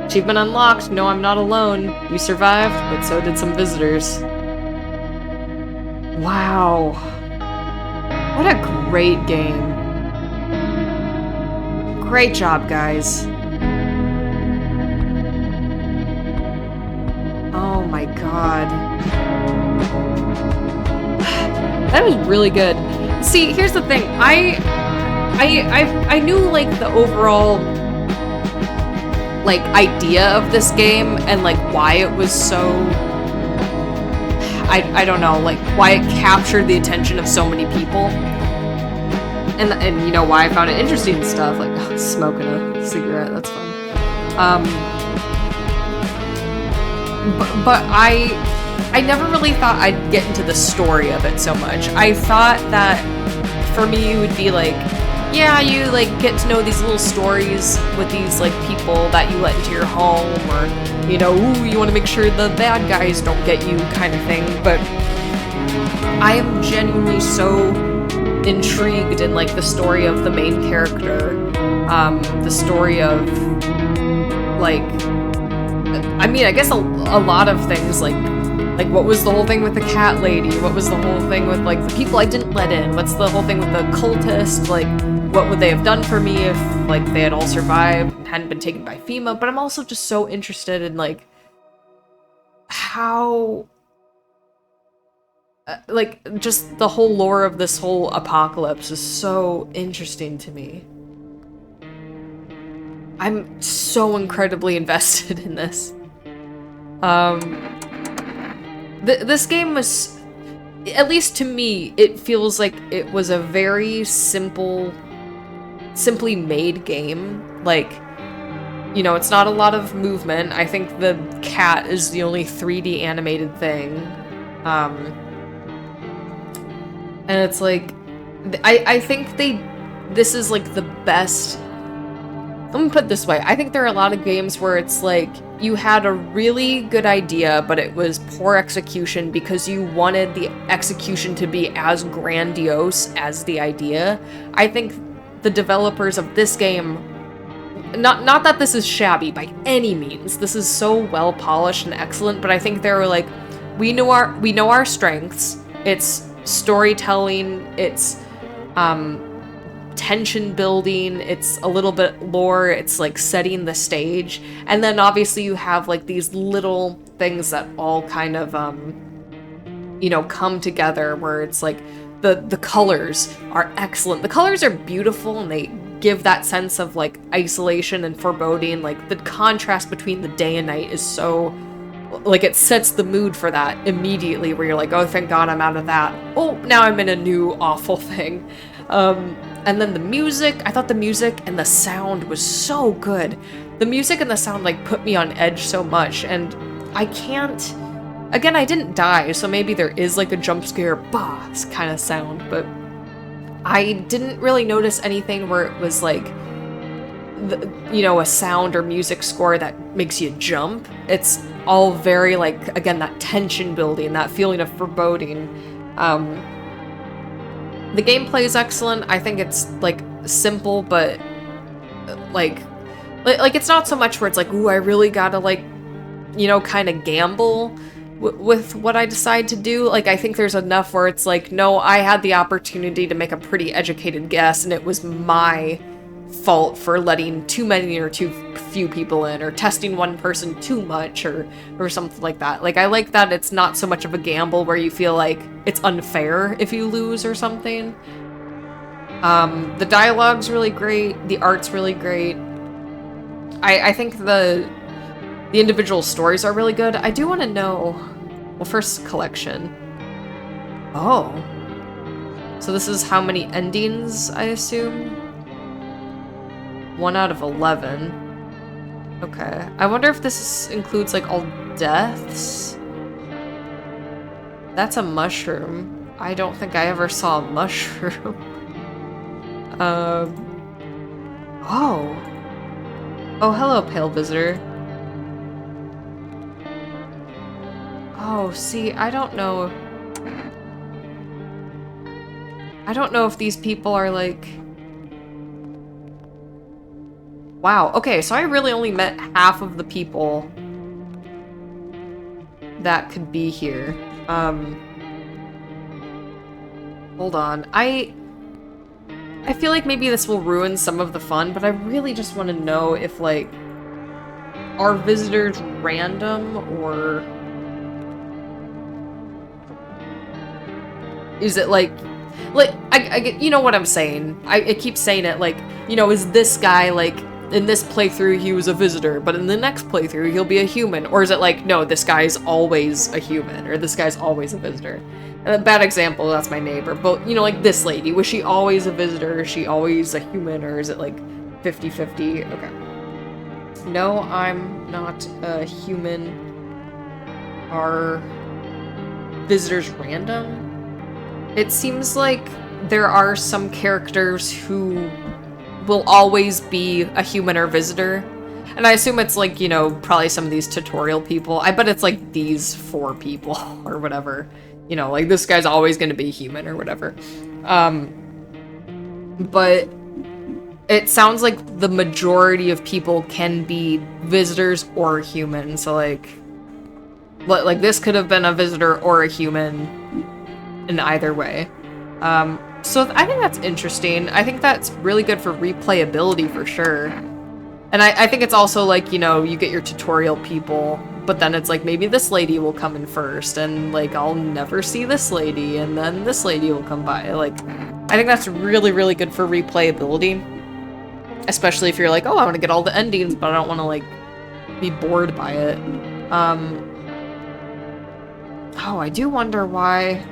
Achievement unlocked. No, I'm not alone. You survived, but so did some visitors. Wow. What a great game. Great job, guys. Oh my god. That was really good. See, here's the thing. I knew like the overall like idea of this game and like why it was so I don't know, like why it captured the attention of so many people. And you know why I found it interesting and stuff, like smoking a cigarette, that's fun. But I never really thought I'd get into the story of it so much. I thought that for me it would be like, yeah, you like get to know these little stories with these like people that you let into your home, or you know, ooh, you want to make sure the bad guys don't get you kind of thing. But I am genuinely so intrigued in like the story of the main character, the story of like, I mean, I guess a lot of things like what was the whole thing with the cat lady? What was the whole thing with like the people I didn't let in? What's the whole thing with the cultist? Like, what would they have done for me if like they had all survived and hadn't been taken by FEMA? But I'm also just so interested in like how like just the whole lore of this whole apocalypse is so interesting to me. I'm so incredibly invested in this. This game was, at least to me, it feels like it was a very simply made game. Like, you know, it's not a lot of movement. I think the cat is the only 3D animated thing. And it's like, I think this is like the best let me put it this way. I think there are a lot of games where it's like you had a really good idea, but it was poor execution because you wanted the execution to be as grandiose as the idea. I think the developers of this game, not that this is shabby by any means. This is so well polished and excellent, but I think they were like, we know our strengths. It's storytelling, it's tension building, it's a little bit lore, it's like setting the stage, and then obviously you have like these little things that all kind of come together where it's like the colors are excellent. The colors are beautiful and they give that sense of like isolation and foreboding. Like the contrast between the day and night is so, like, it sets the mood for that immediately where you're like, oh, thank God I'm out of that. Oh, now I'm in a new awful thing. And then the music, I thought the music and the sound was so good. The music and the sound like put me on edge so much, and I can't, again, I didn't die, so maybe there is like a jump scare boss kind of sound, but I didn't really notice anything where it was like, a sound or music score that makes you jump. It's all very like, again, that tension building, that feeling of foreboding. The gameplay is excellent. I think it's like simple, but like it's not so much where it's like, ooh, I really gotta like, kind of gamble with what I decide to do. Like, I think there's enough where it's like, no, I had the opportunity to make a pretty educated guess, and it was my fault for letting too many or too few people in, or testing one person too much, or something like that. Like, I like that it's not so much of a gamble where you feel like it's unfair if you lose or something. The dialogue's really great, the art's really great. I think the individual stories are really good. I do want to know, well, first, collection. Oh. So this is how many endings, I assume? 1 out of 11. Okay. I wonder if this includes, like, all deaths? That's a mushroom. I don't think I ever saw a mushroom. Oh. Oh, hello, Pale Visitor. Oh, see, I don't know. I don't know if these people are, like... Wow, okay, so I really only met half of the people that could be here. Hold on. I feel like maybe this will ruin some of the fun, but I really just want to know if, like, are visitors random, or is it like I get, you know what I'm saying? I keep saying it, like, is this guy, like, in this playthrough he was a visitor, but in the next playthrough he'll be a human? Or is it like, no, this guy's always a human, or this guy's always a visitor? And a bad example, that's my neighbor, but, like this lady, was she always a visitor? Is she always a human, or is it like 50-50? Okay. No, I'm not a human. Are visitors random? It seems like there are some characters who will always be a human or visitor. And I assume it's like, probably some of these tutorial people. I bet it's like these 4 people or whatever. Like this guy's always going to be human or whatever. But it sounds like the majority of people can be visitors or human. So like this could have been a visitor or a human in either way. So I think that's interesting. I think that's really good for replayability for sure. And I think it's also like, you get your tutorial people, but then it's like maybe this lady will come in first, and like I'll never see this lady, and then this lady will come by. Like, I think that's really, really good for replayability. Especially if you're like, oh, I want to get all the endings, but I don't want to like be bored by it. Oh, I do wonder why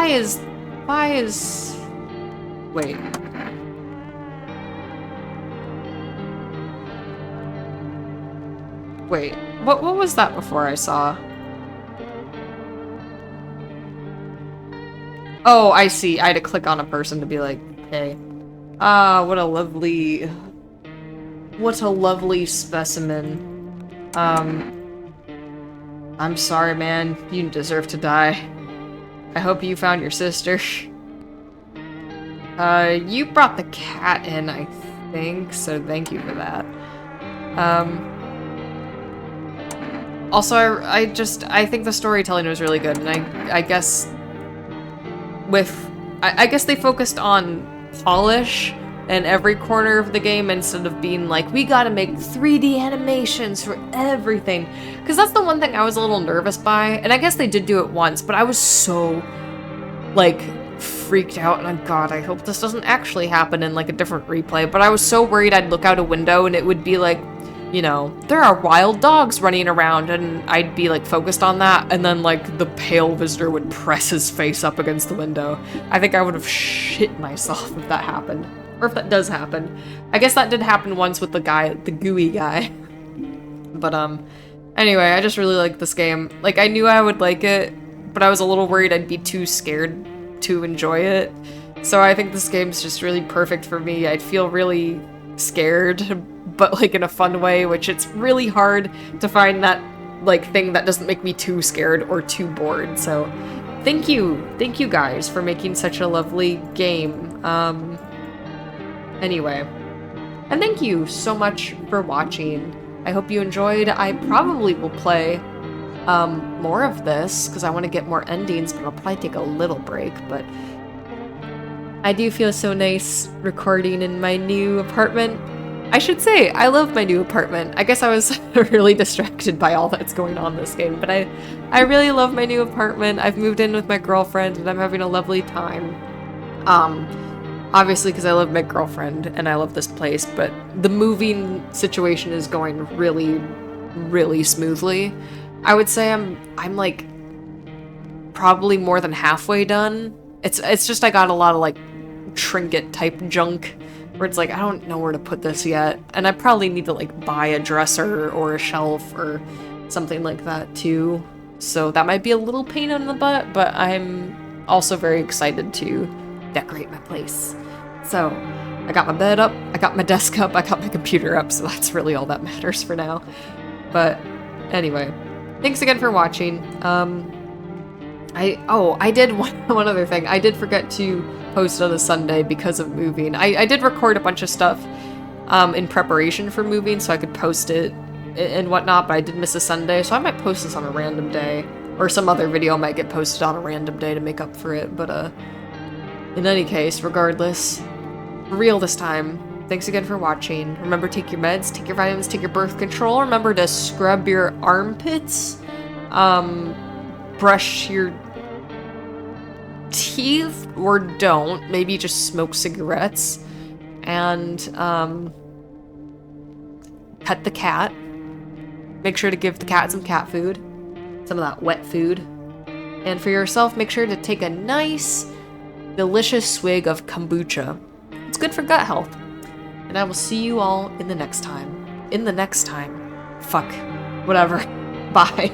is... Wait. Wait, what was that before I saw? Oh, I see. I had to click on a person to be like, hey. Ah, what a lovely... What a lovely specimen. I'm sorry, man. You deserve to die. I hope you found your sister. You brought the cat in, I think, so thank you for that. Also, I think the storytelling was really good, and I guess I guess they focused on polish in every corner of the game instead of being like, we gotta make 3D animations for everything. Because that's the one thing I was a little nervous by, and I guess they did do it once, but I was so, like, freaked out, and God, I hope this doesn't actually happen in, like, a different replay, but I was so worried I'd look out a window and it would be like, you know, there are wild dogs running around, and I'd be, like, focused on that, and then, like, the pale visitor would press his face up against the window. I think I would have shit myself if that happened. Or if that does happen. I guess that did happen once with the guy, the gooey guy. But, anyway, I just really like this game. Like, I knew I would like it, but I was a little worried I'd be too scared to enjoy it. So I think this game's just really perfect for me. I'd feel really scared, but, like, in a fun way, which it's really hard to find that, like, thing that doesn't make me too scared or too bored. So, thank you guys for making such a lovely game. Anyway, and thank you so much for watching. I hope you enjoyed. I probably will play more of this because I want to get more endings, but I'll probably take a little break. But I do feel so nice recording in my new apartment. I should say, I love my new apartment. I guess I was really distracted by all that's going on in this game, but I really love my new apartment. I've moved in with my girlfriend and I'm having a lovely time. Obviously, because I love my girlfriend and I love this place, but the moving situation is going really, really smoothly. I would say I'm like probably more than halfway done. It's just I got a lot of like trinket type junk where it's like I don't know where to put this yet, and I probably need to like buy a dresser or a shelf or something like that too. So that might be a little pain in the butt, but I'm also very excited to decorate my place. So I got my bed up, I got my desk up, I got my computer up, so that's really all that matters for now. But anyway, thanks again for watching. I did one other thing. I did forget to post on a Sunday because of moving. I did record a bunch of stuff in preparation for moving so I could post it and whatnot, but I did miss a Sunday, so I might post this on a random day, or some other video might get posted on a random day to make up for it. But in any case, regardless, for real this time, thanks again for watching. Remember, take your meds, take your vitamins, take your birth control. Remember to scrub your armpits, brush your teeth, or don't. Maybe just smoke cigarettes. And, pet the cat. Make sure to give the cat some cat food. Some of that wet food. And for yourself, make sure to take a nice, delicious swig of kombucha. It's good for gut health. And I will see you all in the next time. Fuck. Whatever. Bye.